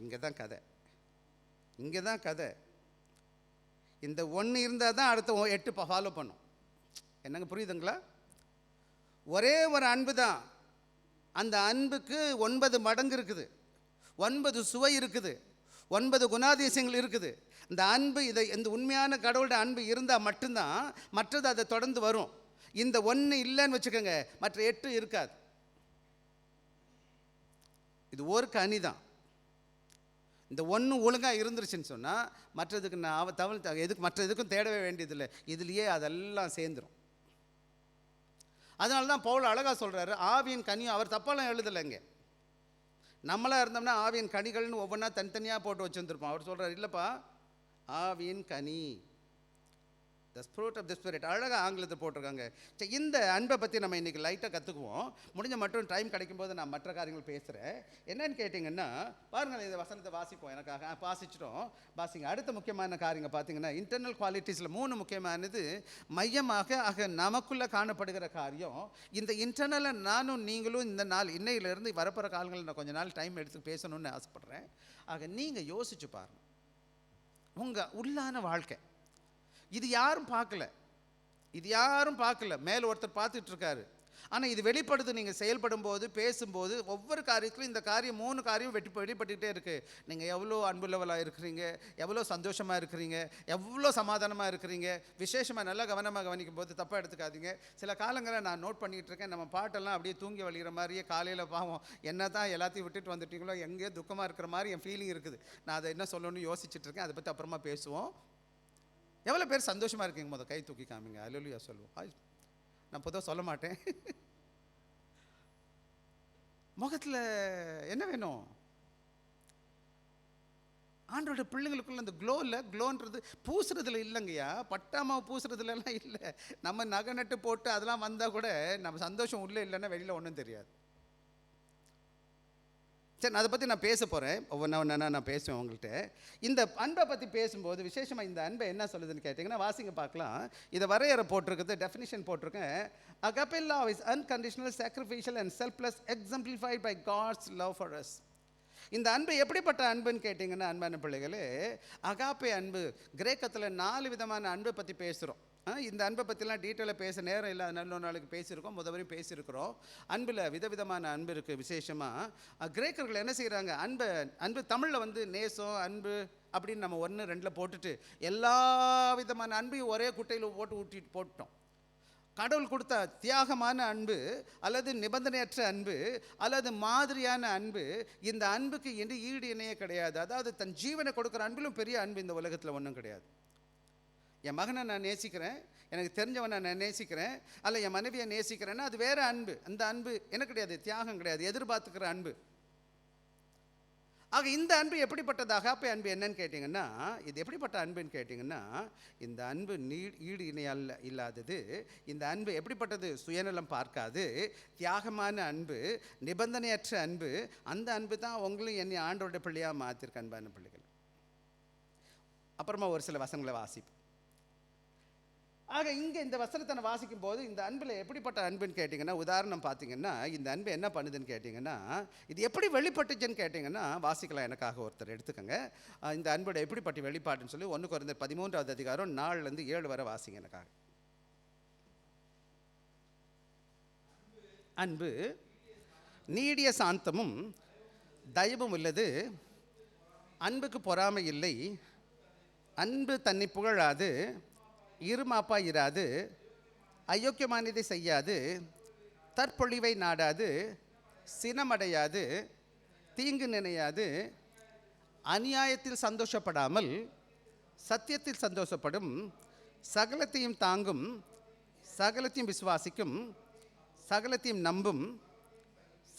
இங்கே தான் கதை. இந்த 1 இருந்தால் தான் அடுத்த 8 ஃபாலோ பண்ணும். என்னங்க, புரியுதுங்களா? ஒரே ஒரு அன்பு தான். அந்த அன்புக்கு 9 மடங்கு இருக்குது, 9 சுவை இருக்குது, 9 குணாதிசயங்கள் இருக்குது. இந்த அன்பு, இந்த உண்மையான கடவுளோட அன்பு இருந்தால் மட்டும்தான் மற்றது அதை தொடர்ந்து வரும். இந்த 1 இல்லைன்னு வச்சுக்கோங்க, மற்ற 8 இருக்காது. இது ஒரு கனி தான். இந்த 1 ஒழுங்காக இருந்துருச்சுன்னு சொன்னால் மற்றதுக்கு நான் மற்ற எதுக்கும் தேடவே வேண்டியதில்லை, இதுலேயே அதெல்லாம் சேர்ந்துடும். அதனால தான் பவுல் அழகாக சொல்கிறாரு, ஆவியின் கனியும். அவர் தப்பாலாம் எழுதலைங்க. நம்மளாக இருந்தோம்னா ஆவியின் கனிகள்னு ஒவ்வொன்றா தனித்தனியாக போட்டு வச்சுருந்துருப்போம். அவர் சொல்கிறார், இல்லைப்பா, ஆவியின் கனி, the fruit of the spirit, அழகாக ஆங்கிலத்தில் போட்டிருக்காங்க. சரி, இந்த அன்பை பற்றி நம்ம இன்றைக்கி லைட்டாக கற்றுக்குவோம். முடிஞ்ச மட்டும் டைம் கிடைக்கும்போது நான் மற்ற காரியங்கள் பேசுகிறேன். என்னன்னு கேட்டிங்கன்னா, பாருங்கள், இந்த வசனத்தை வாசிப்போம். எனக்காக வாசிச்சிட்டோம், வாசிங்க. அடுத்த முக்கியமான காரியங்கள் பார்த்தீங்கன்னா, இன்டர்னல் குவாலிட்டிஸில் 3 முக்கியமானது மையமாக நமக்குள்ளே காணப்படுகிற காரியம். இந்த இன்டர்னலை நானும் நீங்களும் இந்த நாள் இன்னையிலேருந்து வரப்போகிற காலங்களில் நான் கொஞ்ச நாள் டைம் எடுத்து பேசணும்னு ஆசைப்பட்றேன். ஆக நீங்கள் யோசிச்சு பாருங்கள், உங்கள் உள்ளான வாழ்க்கை இது யாரும் பார்க்கல. இது யாரும் பார்க்கல, மேல் ஒருத்தர் பார்த்துட்டு இருக்காரு. ஆனால் இது வெளிப்படுது. நீங்கள் செயல்படும் போது, பேசும்போது, ஒவ்வொரு காரியத்திலும் இந்த காரியம் 3 காரியம் வெளிப்பட்டுக்கிட்டே இருக்குது. நீங்கள் எவ்வளோ அன்புள்ளவளாக இருக்கிறீங்க, எவ்வளோ சந்தோஷமாக இருக்கிறீங்க, எவ்வளோ சமாதானமாக இருக்கிறீங்க, விசேஷமாக நல்லா கவனமாக கவனிக்கும் போது தப்பாக எடுத்துக்காதீங்க. சில காலங்களில் நான் நோட் பண்ணிகிட்டு இருக்கேன், நம்ம பாட்டெல்லாம் அப்படியே தூங்கி வழிகிற மாதிரியே காலையில் பாவம் என்ன தான் எல்லாத்தையும் விட்டுட்டு வந்துட்டீங்களோ, எங்கேயோ துக்கமாக இருக்கிற மாதிரி என் ஃபீலிங் இருக்குது. நான் அதை என்ன சொல்லணும்னு யோசிச்சுட்டு இருக்கேன். அதை பற்றி அப்புறமா பேசுவோம். எவ்வளோ பேர் சந்தோஷமாக இருக்கீங்க? முதல் கை தூக்கி காமிங்க. அல்லேலூயா சொல்லுவோம். நான் பொதுவாக சொல்ல மாட்டேன். முகத்தில் என்ன வேணும்? ஆண்டோட பிள்ளைங்களுக்குள்ள அந்த க்ளோன்றது பூசுறதுல இல்லைங்கய்யா. பட்டாமாவை பூசுறதுலாம் இல்லை. நம்ம நகை நட்டு போட்டு அதெல்லாம் வந்தால் கூட நம்ம சந்தோஷம் உள்ளே இல்லைன்னா வெளியில் ஒன்றும் தெரியாது. சரி, அதை பற்றி நான் பேச போகிறேன். ஒவ்வொன்றா நான் பேசுவேன் உங்கள்கிட்ட. இந்த அன்பை பற்றி பேசும்போது விசேஷமாக இந்த அன்பை என்ன சொல்லுதுன்னு கேட்டிங்கன்னா, வாசிங்க பார்க்கலாம். இதை வரையறை போட்டிருக்குது, டெஃபினிஷன் போட்டிருக்கேன். Agape love is unconditional, sacrificial and selfless, exemplified by God's love for us. இந்த அன்பு எப்படிப்பட்ட அன்புன்னு கேட்டிங்கன்னா, அன்பான பிள்ளைகளே, அகாப்பே அன்பு கிரேக்கத்தில் 4 விதமான அன்பை பற்றி பேசுகிறோம். இந்த அன்பை பற்றிலாம் டீட்டெயிலாக பேச நேரம் இல்லை. நல்ல நாளுக்கு பேசியிருக்கோம், முதவரையும் பேசியிருக்கிறோம். அன்பில் விதவிதமான அன்பு இருக்குது. விசேஷமாக கிரேக்கர்கள் என்ன செய்கிறாங்க, அன்பு தமிழில் நேசம், அன்பு அப்படின்னு நம்ம 1, 2 போட்டுட்டு எல்லா விதமான அன்பையும் ஒரே குட்டையில் போட்டுட்டோம். கடவுள் கொடுத்த தியாகமான அன்பு அல்லது நிபந்தனையற்ற அன்பு அல்லது மாதிரியான அன்பு, இந்த அன்புக்கு என்று ஈடு இணையே கிடையாது. அதாவது தன் ஜீவனை கொடுக்குற அன்பிலும் பெரிய அன்பு இந்த உலகத்தில் ஒன்றும் கிடையாது. என் மகனை நான் நேசிக்கிறேன், எனக்கு தெரிஞ்சவனை நான் நேசிக்கிறேன், அல்ல என் மனைவியை நேசிக்கிறேன்னா அது வேறு அன்பு. அந்த அன்பு என்ன கிடையாது, தியாகம் கிடையாது, எதிர்பார்த்துக்கிற அன்பு. ஆக இந்த அன்பு எப்படிப்பட்டது? அகாப்பே அன்பு என்னன்னு கேட்டிங்கன்னா, இது எப்படிப்பட்ட அன்புன்னு கேட்டிங்கன்னா, இந்த அன்பு ஈடு இணையல்ல இல்லாதது. இந்த அன்பு எப்படிப்பட்டது? சுயநலம் பார்க்காது, தியாகமான அன்பு, நிபந்தனையற்ற அன்பு. அந்த அன்பு தான் உங்களையும் என்னை ஆண்டோட பிள்ளையாக மாற்றிருக்க அன்பான பிள்ளைகள். அப்புறமா ஒரு சில வசனங்களை வாசிப்போம். ஆக இங்கே இந்த வசனத்தை நான் வாசிக்கும் போது இந்த அன்பில் எப்படிப்பட்ட அன்புன்னு கேட்டிங்கன்னா, உதாரணம் பார்த்தீங்கன்னா, இந்த அன்பு என்ன பண்ணுதுன்னு கேட்டிங்கன்னா, இது எப்படி வெளிப்பட்டுச்சுன்னு கேட்டிங்கன்னா, வாசிக்கலாம். எனக்காக ஒருத்தர் எடுத்துக்கோங்க. இந்த அன்போட எப்படிப்பட்ட வெளிப்பாட்டுன்னு சொல்லி 1 கொரிந்தியர் 13வது அதிகாரம் 4 7 வரை வாசிங்க எனக்காக. அன்பு நீடிய சாந்தமும் தயவும் உள்ளது, அன்புக்கு பொறாமை இல்லை, அன்பு தன்னை புகழாது, இருமாப்பா இராது, அயோக்கியமானதை செய்யாது, தற்பொழிவை நாடாது, சினமடையாது, தீங்கு நினையாது, அநியாயத்தில் சந்தோஷப்படாமல் சத்தியத்தில் சந்தோஷப்படும், சகலத்தையும் தாங்கும், சகலத்தையும் விசுவாசிக்கும், சகலத்தையும் நம்பும்,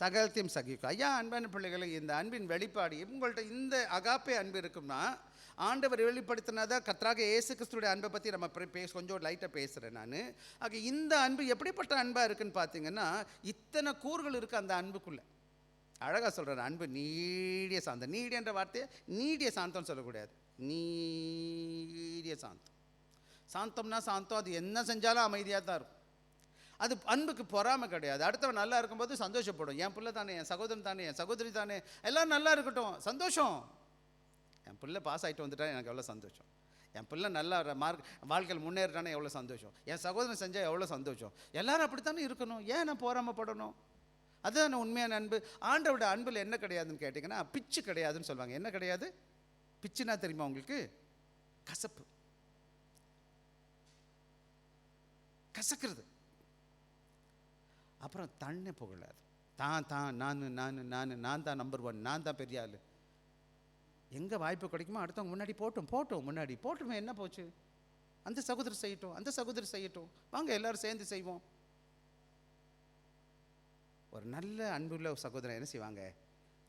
சகலத்தையும் சகிக்கும். ஐயா, அன்பான பிள்ளைகளை, இந்த அன்பின் வெளிப்பாடு உங்கள்கிட்ட இந்த அகாப்பே அன்பு இருக்கும்னா, ஆண்டவர் வெளிப்படுத்தினதான் கர்த்தராக இயேசு கிறிஸ்துவோட அன்பை பற்றி நம்ம கொஞ்சம் லைட்டாக பேசுகிறேன் நான். ஆக இந்த அன்பு எப்படிப்பட்ட அன்பாக இருக்குன்னு பார்த்தீங்கன்னா, இத்தனை கூறுகள் இருக்குது அந்த அன்புக்குள்ளே. அழகாக சொல்கிறேன், அன்பு நீடிய சாந்தம். நீடியன்ற வார்த்தையை நீடிய சாந்தம்னு சொல்லக்கூடாது, நீடிய சாந்தம். சாந்தம்னா சாந்தம், அது என்ன செஞ்சாலும் அமைதியாக தான் இருக்கும். அது அன்புக்கு பொறாமை கிடையாது. அடுத்தவன் நல்லா இருக்கும்போது சந்தோஷப்படும். என் பிள்ளை தானே, என் சகோதரன் தானே, என் சகோதரி தானே, எல்லோரும் நல்லா இருக்கட்டும், சந்தோஷம். என் பிள்ளை பாஸ் ஆகிட்டு வந்துட்டா எனக்கு எவ்வளோ சந்தோஷம். என் பிள்ளை நல்லா வாழ்க்கையில் முன்னேறிட்டானே எவ்வளோ சந்தோஷம். என் சகோதரன் செஞ்சால் எவ்வளோ சந்தோஷம். எல்லோரும் அப்படித்தானே இருக்கணும். ஏன் நான் பொறாமப்படணும்? அதுதான் உண்மையான அன்பு. ஆண்டவோட அன்பில் என்ன கிடையாதுன்னு கேட்டிங்கன்னா, பிச்சு கிடையாதுன்னு சொல்லுவாங்க. என்ன கிடையாது? பிச்சுனா தெரியுமா உங்களுக்கு? கசப்பு, கசக்கிறது. அப்புறம் தன்னை புகழாது. நான் தான் நம்பர் 1, நான் தான் பெரிய ஆள். எங்கே வாய்ப்பு கிடைக்குமோ அடுத்தவங்க முன்னாடி போட்டோம் என்ன போச்சு? அந்த சகோதரி செய்யட்டும், வாங்க எல்லாரும் சேர்ந்து செய்வோம். ஒரு நல்ல அன்புள்ள சகோதரன் என்ன செய்வாங்க?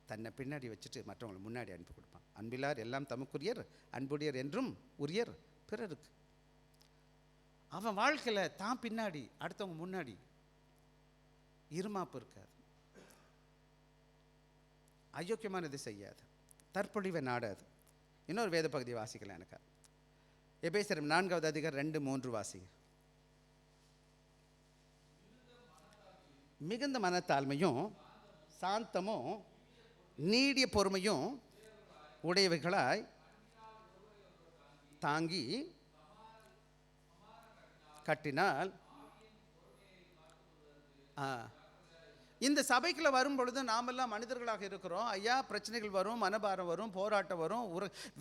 தன்னை பின்னாடி வச்சுட்டு மற்றவங்களை முன்னாடி அனுப்பி கொடுப்பான். அன்பிலார் எல்லாம் தமக்குரியர், அன்புடையர் என்றும் உரியர் பிறருக்கு. அவன் வாழ்க்கையில் தான் பின்னாடி, அடுத்தவங்க முன்னாடி. இருமாப்பு இருக்காது, அயோக்கியமானது செய்யாது, தற்பொழிவை நாடாது. இன்னொரு வேத பகுதியை வாசிக்கலாம் எனக்கு. எபேசியர் 4வது அதிகாரம் 2, 3 வாசிங்க. மிகுந்த மனத்தாழ்மையும் சாந்தமும் நீடிய பொறுமையும் உடையவைகளாய் தாங்கி கட்டினால் இந்த சபைக்குள்ள வரும் பொழுது நாமெல்லாம் மனிதர்களாக இருக்கிறோம். ஐயா, பிரச்சனைகள் வரும், மனபாரம் வரும், போராட்டம் வரும்,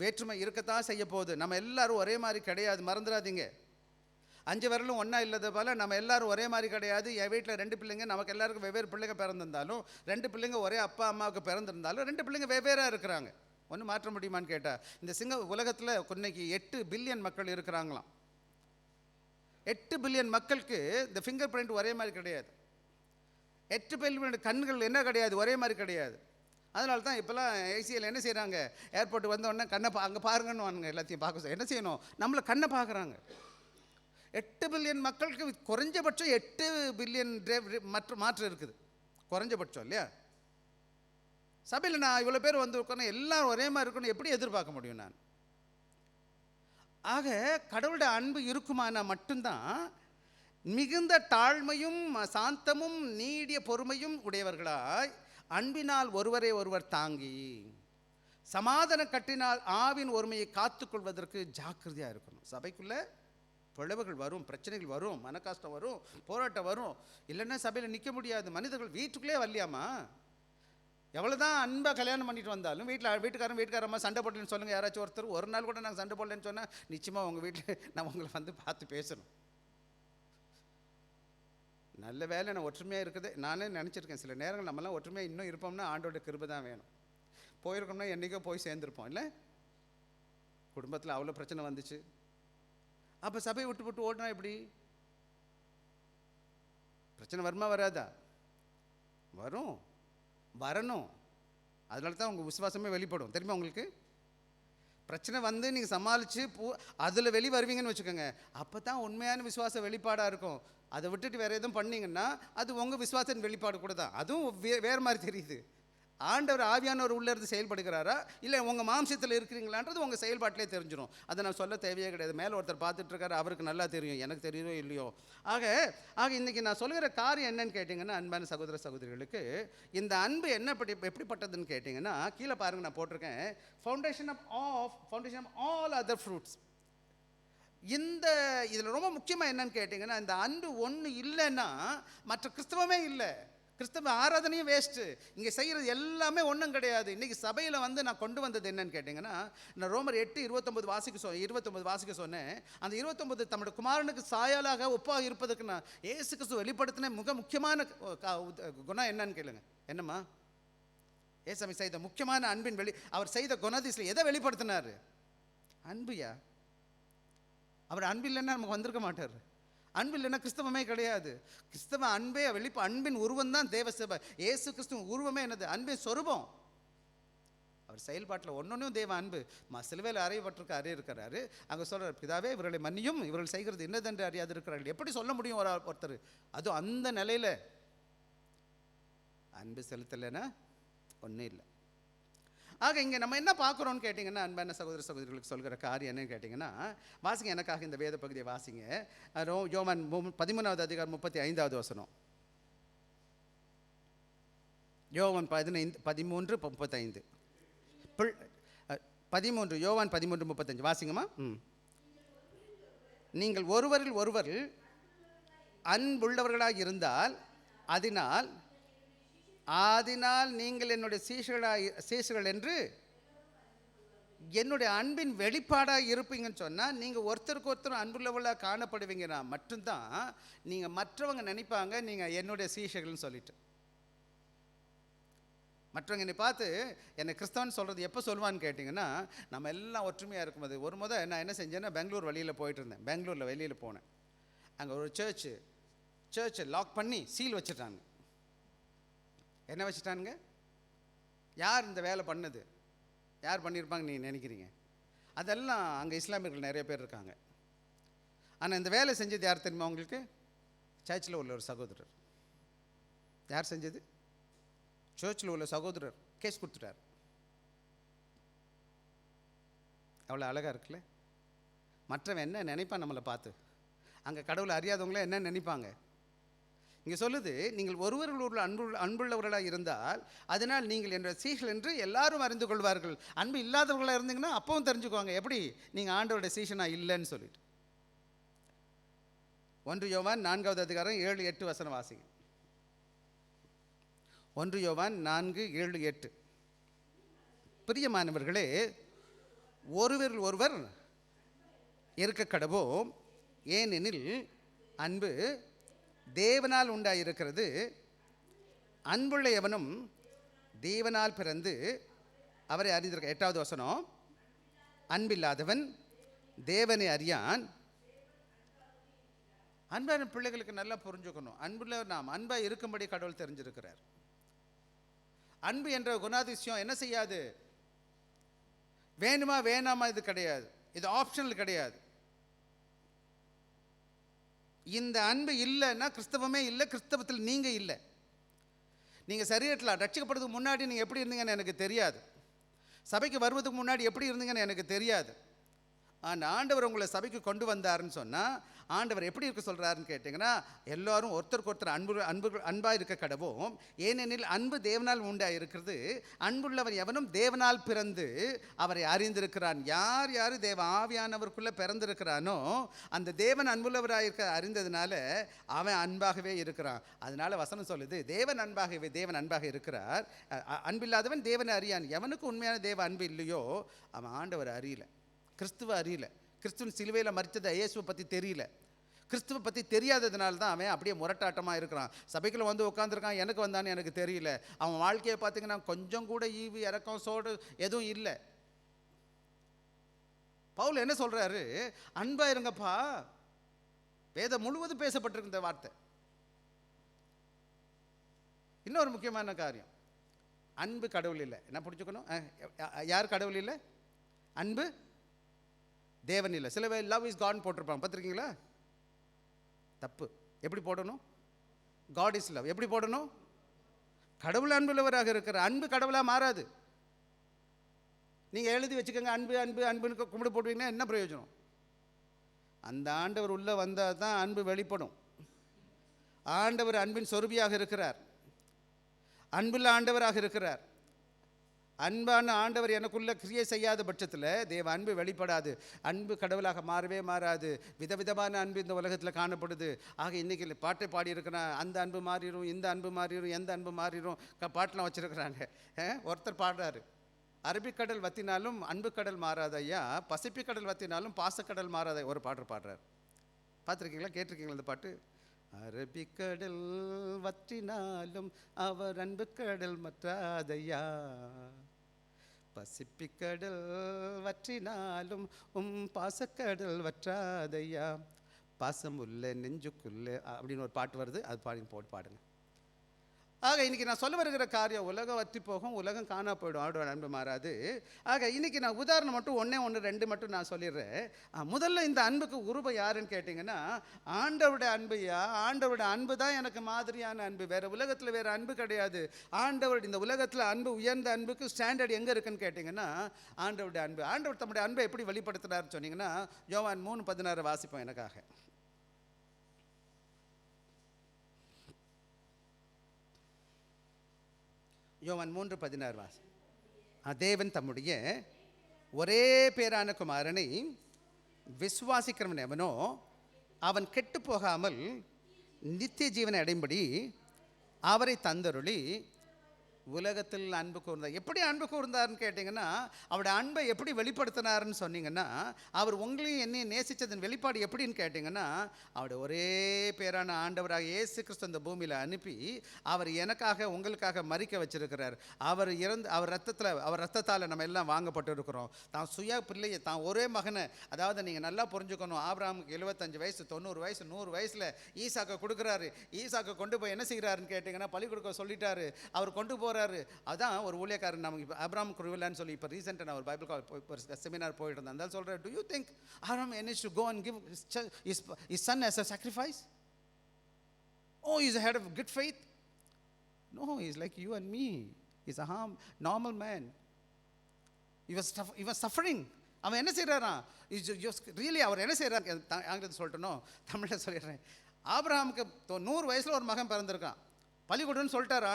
வேற்றுமை இருக்கத்தான் செய்ய போகுது. நம்ம எல்லாரும் ஒரே மாதிரி கிடையாது, மறந்துடாதீங்க. 5 விரலும் ஒன்றா இல்லாத போல் நம்ம எல்லாரும் ஒரே மாதிரி கிடையாது. என் வீட்டில் 2 பிள்ளைங்க, நமக்கு எல்லாருக்கும் வெவ்வேறு பிள்ளைங்க பிறந்திருந்தாலும், 2 பிள்ளைங்க ஒரே அப்பா அம்மாவுக்கு பிறந்திருந்தாலும் 2 பிள்ளைங்க வெவ்வேறாக இருக்கிறாங்க. ஒன்றும் மாற்ற முடியுமான்னு கேட்டால், இந்த உலகத்தில் இன்னைக்கு 8 பில்லியன் மக்கள் இருக்கிறாங்களாம். 8 பில்லியன் மக்களுக்கு இந்த ஃபிங்கர் பிரிண்ட் ஒரே மாதிரி கிடையாது. 8 பில்லியன் கண்கள் என்ன கிடையாது, ஒரே மாதிரி கிடையாது. அதனால தான் இப்போல்லாம் ஏசியில் என்ன செய்கிறாங்க, ஏர்போர்ட் வந்தோடனே கண்ணை அங்கே பாருங்கன்னு வாங்க, எல்லாத்தையும் பார்க்க என்ன செய்யணும், நம்மளை கண்ணை பார்க்குறாங்க. 8 பில்லியன் மக்களுக்கு குறைஞ்சபட்சம் 8 பில்லியன் மாற்று இருக்குது, குறைஞ்சபட்சம் இல்லையா? சபையில் நான் இவ்வளோ பேர் வந்து இருக்கணும், எல்லாரும் ஒரே மாதிரி இருக்கணும், எப்படி எதிர்பார்க்க முடியும் நான்? ஆக கடவுளோட அன்பு இருக்குமானா மட்டும்தான் மிகுந்த தாழ்மையும் சாந்தமும் நீடிய பொறுமையும் உடையவர்களாய் அன்பினால் ஒருவரை ஒருவர் தாங்கி சமாதான கட்டினால் ஆவின் ஒருமையை காத்துக்கொள்வதற்கு ஜாக்கிரதையாக இருக்கணும். சபைக்குள்ளே பிளவுகள் வரும், பிரச்சனைகள் வரும், மனக்கஷ்டம் வரும், போராட்டம் வரும். இல்லைன்னா சபையில் நிற்க முடியாது. மனிதர்கள் வீட்டுக்குள்ளே வரலையாமா? எவ்வளோதான் அன்பாக கல்யாணம் பண்ணிட்டு வந்தாலும் வீட்டுக்காரம்மா சண்டை போடலன்னு சொல்லுங்கள். யாராச்சும் ஒருத்தர் ஒரு நாள் கூட நாங்கள் சண்டை போடலன்னு சொன்னால் நிச்சயமாக உங்கள் வீட்டில் நான் உங்களை வந்து பார்த்து பேசணும். நல்ல வேலை நான் ஒற்றுமையாக இருக்குது. நானே நினச்சிருக்கேன், சில நேரங்கள் நம்மலாம் ஒற்றுமையாக இன்னும் இருப்போம்னா ஆண்டோட கிருபை தான் வேணும். போயிருக்கோம்னா என்றைக்கோ போய் சேர்ந்துருப்போம் இல்லை? குடும்பத்தில் அவ்வளோ பிரச்சனை வந்துச்சு. அப்போ சபையை விட்டு ஓடினா எப்படி? பிரச்சனை வருமா வராதா? வரும், வரணும். அதனால தான் உங்கள் விசுவாசமே வெளிப்படும். தெரியுமா உங்களுக்கு? பிரச்சனை வந்து நீங்கள் சமாளித்து அதில் வெளி வருவீங்கன்னு வச்சுக்கோங்க. அப்போ தான் உண்மையான விசுவாச வெளிப்பாடாக இருக்கும். அதை விட்டுட்டு வேறு எதுவும் பண்ணிங்கன்னா அது உங்கள் விசுவாசத்தின் வெளிப்பாடு கூட தான். அதுவும் வேறு மாதிரி தெரியுது. ஆண்டவர் ஆவியானவர் உள்ளே இருந்து செயல்படுகிறாரா இல்லை உங்கள் மாம்சத்தில் இருக்கிறீங்களான்றது உங்கள் செயல்பாட்டிலே தெரிஞ்சிடும். அதை நான் சொல்ல தேவையே கிடையாது. மேலே ஒருத்தர் பார்த்துட்டு இருக்காரு, அவருக்கு நல்லா தெரியும், எனக்கு தெரியுதோ இல்லையோ. ஆக இன்றைக்கி நான் சொல்லுகிற காரியம் என்னன்னு கேட்டிங்கன்னா, அன்பான சகோதர சகோதரிகளுக்கு இந்த அன்பு எப்படிப்பட்டதுன்னு கேட்டிங்கன்னா, கீழே பாருங்கள், நான் போட்டிருக்கேன், foundation of all other fruits. இதில் ரொம்ப முக்கியமாக என்னன்னு கேட்டிங்கன்னா, இந்த அன்பு ஒன்று இல்லைன்னா மற்ற கிறிஸ்தவமே இல்லை, கிறிஸ்தவ ஆராதனையும் வேஸ்ட்டு. இங்கே செய்கிறது எல்லாமே ஒன்றும் கிடையாது. இன்றைக்கி சபையில் வந்து நான் கொண்டு வந்தது என்னன்னு கேட்டிங்கன்னா, நான் ரோமர் 8:29 வாசிக்க சொன்னேன். அந்த 29 தம்முடைய குமாரனுக்கு சாயலாக ஒப்பாக இருப்பதற்கு நான் இயேசு கிறிஸ்து வெளிப்படுத்தின மிக முக்கியமான குணம் என்னன்னு கேளுங்க. என்னம்மா? ஏசாமி செய்த முக்கியமான அன்பின் அவர் செய்த குணதிசையில் எதை வெளிப்படுத்தினார்? அன்புயா. அவர் அன்பு இல்லைன்னா நமக்கு வந்திருக்க மாட்டார். அன்பு இல்லைன்னா கிறிஸ்தவமே கிடையாது. கிறிஸ்தவ அன்பே அன்பின் உருவம் தான் தேவ சபை. இயேசு கிறிஸ்துவ உருவமே என்னது? அன்பின் சொரூபம். அவர் செயல்பாட்டில் ஒன்னொன்னும் தேவ அன்பு. சிலுவையில் அறைய இருக்கிறாரு. அங்கே சொல்கிறார், பிதாவே இவர்களை மன்னியும், இவர்கள் செய்கிறது என்னதென்று அறியாது இருக்கிறார்கள். எப்படி சொல்ல முடியும் ஒருத்தர்? அதுவும் அந்த நிலையில் அன்பு செலுத்தலைன்னா ஒன்றும் இல்லை. ஆக இங்கே நம்ம என்ன பார்க்குறோன்னு கேட்டிங்கன்னா, அன்பான சகோதர சகோதரிகளுக்கு சொல்கிற காரியம் என்னன்னு கேட்டிங்கன்னா, வாசிங்க, எனக்காக இந்த வேத பகுதியை வாசிங்க. யோவான் 13வது அதிகாரம் 35வது வசனம். யோவான் 13:35. 13 யோவான் 13:35 வாசிங்கம்மா. நீங்கள் ஒருவரில் ஒருவர் அன்புள்ளவர்களாக இருந்தால் அதனால் நீங்கள் என்னுடைய சீஷர்கள் என்று என்னுடைய அன்பின் வெளிப்பாடாக இருப்பீங்கன்னு சொன்னால், நீங்கள் ஒருத்தருக்கு ஒருத்தர் அன்புள்ளவர்களாக காணப்படுவீங்கன்னா மட்டும்தான் நீங்கள் மற்றவங்க நினைப்பாங்க நீங்கள் என்னுடைய சீஷர்கள்னு சொல்லிட்டு. மற்றவங்க என்னை பார்த்து என்னை கிறிஸ்தவன் சொல்கிறது எப்போ சொல்லுவான்னு கேட்டிங்கன்னா, நம்ம எல்லாம் ஒற்றுமையாக இருக்கும்போது. ஒரு நான் என்ன செஞ்சேன்னா, பெங்களூர் வெளியில் போனேன். அங்கே ஒரு சர்ச்சை லாக் பண்ணி சீல் வச்சுட்டாங்க. என்ன வச்சுட்டானுங்க? யார் இந்த வேலை பண்ணது? யார் பண்ணியிருப்பாங்க நீங்கள் நினைக்கிறீங்க? அதெல்லாம் அங்கே இஸ்லாமியர்கள் நிறைய பேர் இருக்காங்க. ஆனால் இந்த வேலை செஞ்சது யார் தெரியுமா உங்களுக்கு? சர்ச்சில் உள்ள ஒரு சகோதரர். யார் செஞ்சது? சர்ச்சில் உள்ள சகோதரர் கேஸ் கொடுத்துட்டார். அவ்வளோ அழகாக இருக்குல்ல? மற்றவன் என்ன நினைப்பான் நம்மளை பார்த்து? அங்கே கடவுளை அறியாதவங்களே என்ன நினைப்பாங்க? இங்கே சொல்லுது, நீங்கள் ஒருவர்கள் அன்புள்ளவர்களாக இருந்தால் அதனால் நீங்கள் என்ற சீஷல் என்று எல்லாரும் அறிந்து கொள்வார்கள். அன்பு இல்லாதவர்களாக இருந்தீங்கன்னா அப்பவும் தெரிஞ்சுக்குவாங்க எப்படி நீங்கள் ஆண்டவருடைய சீஷனாக இல்லைன்னு சொல்லிட்டு. 1 யோவான் 4வது அதிகாரம் 7, 8 வசனம் வாசிங்க. 1 யோவான் 4, 7, 8. பிரியமானவர்களே, ஒருவரில் ஒருவர் இருக்க கடவோம், ஏனெனில் அன்பு தேவனால் உண்டாயிருக்கிறது. அன்புள்ள எவனும் தேவனால் பிறந்து அவரை அறிந்திருக்க. 8வது வசனம், அன்பில்லாதவன் தேவனை அறியான். அன்பான பிள்ளைகளுக்கு நல்லா புரிஞ்சுக்கணும், அன்புள்ள நாம் அன்பாக இருக்கும்படி கடவுள் தெரிஞ்சிருக்கிறார். அன்பு என்ற குணாதிசயம் என்ன செய்யாது, வேணுமா வேணாமா இது கிடையாது, இது ஆப்ஷனல் கிடையாது. இந்த அன்பு இல்லைன்னா கிறிஸ்தவமே இல்லை, கிறிஸ்தவத்தில் நீங்கள் இல்லை. நீங்கள் சரீரத்தில் ரட்சிக்கப்படுறதுக்கு முன்னாடி நீங்கள் எப்படி இருந்தீங்கன்னு எனக்கு தெரியாது, சபைக்கு வருவதுக்கு முன்னாடி எப்படி இருந்தீங்கன்னு எனக்கு தெரியாது. ஆனால் ஆண்டவர் உங்களை சபைக்கு கொண்டு வந்தாருன்னு சொன்னால் ஆண்டவர் எப்படி இருக்க சொல்கிறாருன்னு கேட்டிங்கன்னா, எல்லோரும் ஒருத்தருக்கு ஒருத்தர் அன்பாக இருக்க கடவோம், ஏனெனில் அன்பு தேவனால் உண்டாக இருக்கிறது. அன்புள்ளவர் எவனும் தேவனால் பிறந்து அவரை அறிந்திருக்கிறான். யார் யார் தேவ ஆவியானவருக்குள்ளே பிறந்திருக்கிறானோ அந்த தேவன் அன்புள்ளவராக இருக்க அறிந்ததுனால அவன் அன்பாகவே இருக்கிறான். அதனால வசனம் சொல்லுது, தேவன் அன்பாக இருக்கிறார். அன்பில்லாதவன் தேவனை அறியான். எவனுக்கு உண்மையான தேவ அன்பு இல்லையோ அவன் ஆண்டவர் அறியல, கிறிஸ்துவ அறியல, கிறிஸ்துவின் சிலுவையில் மரித்ததை இயேசுவை பற்றி தெரியல. கிறிஸ்துவை பற்றி தெரியாததுனால தான் அவன் அப்படியே முரட்டாட்டமாக இருக்கிறான். சபைக்குள்ள வந்து உட்காந்துருக்கான், எனக்கு வந்தான்னு எனக்கு தெரியல. அவன் வாழ்க்கையை பார்த்தீங்கன்னா கொஞ்சம் கூட ஈவு இறக்கம் சோடு எதுவும் இல்லை. பவுல் என்ன சொல்கிறாரு, அன்பா இருங்கப்பா. வேதம் முழுவதும் பேசப்பட்டிருக்கு இந்த வார்த்தை. இன்னொரு முக்கியமான காரியம், அன்பு கடவுள் இல்லை. என்ன புரிஞ்சுக்கணும், யார் கடவுள் இல்லை? அன்பு தேவன் இல்லை. சில பேர் லவ் இஸ் காட் போட்டிருப்பாங்க, பார்த்துருக்கீங்களா? தப்பு. எப்படி போடணும்? God is love. எப்படி போடணும்? கடவுள் அன்புள்ளவராக இருக்கிற. அன்பு கடவுளாக மாறாது. நீங்கள் எழுதி வச்சுக்கோங்க, அன்பு அன்பு அன்புன்னு கும்பிடு போட்டுவீங்கன்னா என்ன பிரயோஜனம்? அந்த ஆண்டவர் உள்ளே வந்தால் தான் அன்பு வெளிப்படும். ஆண்டவர் அன்பின் சொருபியாக இருக்கிறார், அன்புள்ள ஆண்டவராக இருக்கிறார். அன்பான ஆண்டவர் எனக்குள்ள கிரியை செய்யாத பட்சத்தில் தேவ அன்பு வெளிப்படாது. அன்பு கடவுளாக மாறவே மாறாது. விதவிதமான அன்பு இந்த உலகத்தில் காணப்படுது. ஆக இன்றைக்கி பாட்டை பாடியிருக்கிறேன், அந்த அன்பு மாறிடும், இந்த அன்பு மாறிடும், எந்த அன்பு மாறிடும், பாட்டெலாம் வச்சுருக்கிறாங்க. ஒருத்தர் பாடுறாரு, அரபிக்கடல் வத்தினாலும் அன்பு கடல் மாறாத ஐயா, பசிபிக்கடல் வத்தினாலும் பாசக்கடல் மாறாத. ஒரு பாட்டு பாடுறார், பார்த்துருக்கீங்களா, கேட்டிருக்கீங்களா இந்த பாட்டு? அரபிக்கடல் வற்றினாலும் அவர் அன்பு கடல் மற்றாதையா, பசிபிக்கடல் வற்றினாலும் பாசக்கடல் வற்றாதையா, பாசம் உள்ள நெஞ்சுக்குள்ள அப்படின்னு ஒரு பாட்டு வருது, அது போட்டு பாடுங்க. ஆக இன்றைக்கி நான் சொல்ல வருகிற காரியம், உலகம் வற்றி போகும், உலகம் காணா போயிடும், ஆண்டோட அன்பு மாறாது. ஆக இன்றைக்கி நான் உதாரணம் மட்டும் 1, 2 மட்டும் நான் சொல்லிடுறேன். முதல்ல இந்த அன்புக்கு உருவம் யாருன்னு கேட்டிங்கன்னா, ஆண்டவருடைய அன்பையா. ஆண்டவருடைய அன்பு தான் எனக்கு மாதிரியான அன்பு. வேறு உலகத்தில் வேறு அன்பு கிடையாது. ஆண்டவர் இந்த உலகத்தில் அன்பு, உயர்ந்த அன்புக்கு ஸ்டாண்டர்ட் எங்கே இருக்குன்னு கேட்டிங்கன்னா ஆண்டவருடைய அன்பு. ஆண்டவர் தம்முடைய அன்பை எப்படி வெளிப்படுத்துகிறாருன்னு சொன்னீங்கன்னா, யோவான் 3:16 வாசிப்போம் எனக்காக. யோவான் 3:16 வாசி. தேவன் தம்முடைய ஒரே பேரான குமாரனை விசுவாசிக்கிறவன் எவனோ அவன் கெட்டு போகாமல் நித்திய ஜீவனை அடையும்படி அவரை தந்தருளி உலகத்தில் அன்பு கூர்ந்தார். எப்படி அன்பு கூர்ந்தார்னு கேட்டிங்கன்னா, அவருடைய அன்பை எப்படி வெளிப்படுத்தினார்னு சொன்னீங்கன்னா, அவர் உங்களையும் என்னையும் நேசித்ததன் வெளிப்பாடு எப்படின்னு கேட்டிங்கன்னா, அவருடைய ஒரே பேரான ஆண்டவராக இயேசு கிறிஸ்து இந்த பூமியில் அனுப்பி அவர் எனக்காக உங்களுக்காக மரிக்க வச்சிருக்கிறார். அவர் ரத்தத்தால் நம்ம எல்லாம் வாங்கப்பட்டு இருக்கிறோம். தான் சுய பிள்ளையை, தான் ஒரே மகனை, அதாவது நீங்கள் நல்லா புரிஞ்சுக்கணும், ஆபிரகாமுக்கு 75 வயசு, 90 வயசு, 100 வயசில் ஈசாக்கை கொடுக்குறாரு. ஈசாக்கை கொண்டு போய் என்ன செய்கிறாருன்னு கேட்டிங்கன்னா, பள்ளி கொடுக்க சொல்லிட்டாரு. அவர் கொண்டு போகிறாரு. அதான் ஒரு ஊழியக்காரன் நமக்கு இப்போ ஆபிரகாம் குருவிலான்னு சொல்லி இப்போ ரீசெண்டாக நான் ஒரு பைபிள் செமினார் போயிட்டு இருந்தேன். அதனால சொல்கிறேன், to you think Abraham managed to go and give his son as a sacrifice? Oh, he's a head of good faith? No, he's like you and me. He's a normal man. He was suffering. அவன் என்ன செய்கிறாரான்? Really அவர் என்ன செய்கிறார்? ஆங்கிலத்தில் சொல்லிட்டனோ, தமிழில் சொல்லிடுறேன். ஆபிரகாமுக்கு 100 வயசில் ஒரு மகன் பிறந்திருக்கான். பள்ளிக்கூடன்னு சொல்லிட்டார்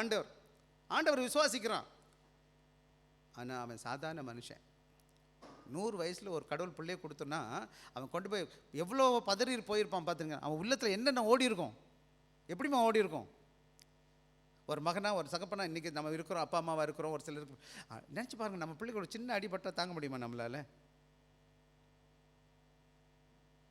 ஆண்டவர் விசுவாசிக்கிறான். ஆனால் அவன் சாதாரண மனுஷன். 100 வயசில் ஒரு கடவுள் பிள்ளையை கொடுத்தோன்னா அவன் கொண்டு போய் எவ்வளோ பதறி போயிருப்பான் பார்த்துங்க. அவன் உள்ளத்தில் என்னென்ன ஓடி இருக்கும், எப்படிமா ஓடி இருக்கும். ஒரு மகனா ஒரு சகப்பனா இன்றைக்கி நம்ம இருக்கிறோம், அப்பா அம்மாவாக இருக்கிறோம். ஒரு சிலர் நினச்சி பாருங்கள், நம்ம பிள்ளைக்கு ஒரு சின்ன அடிபட்டால் தாங்க முடியுமா நம்மளால்?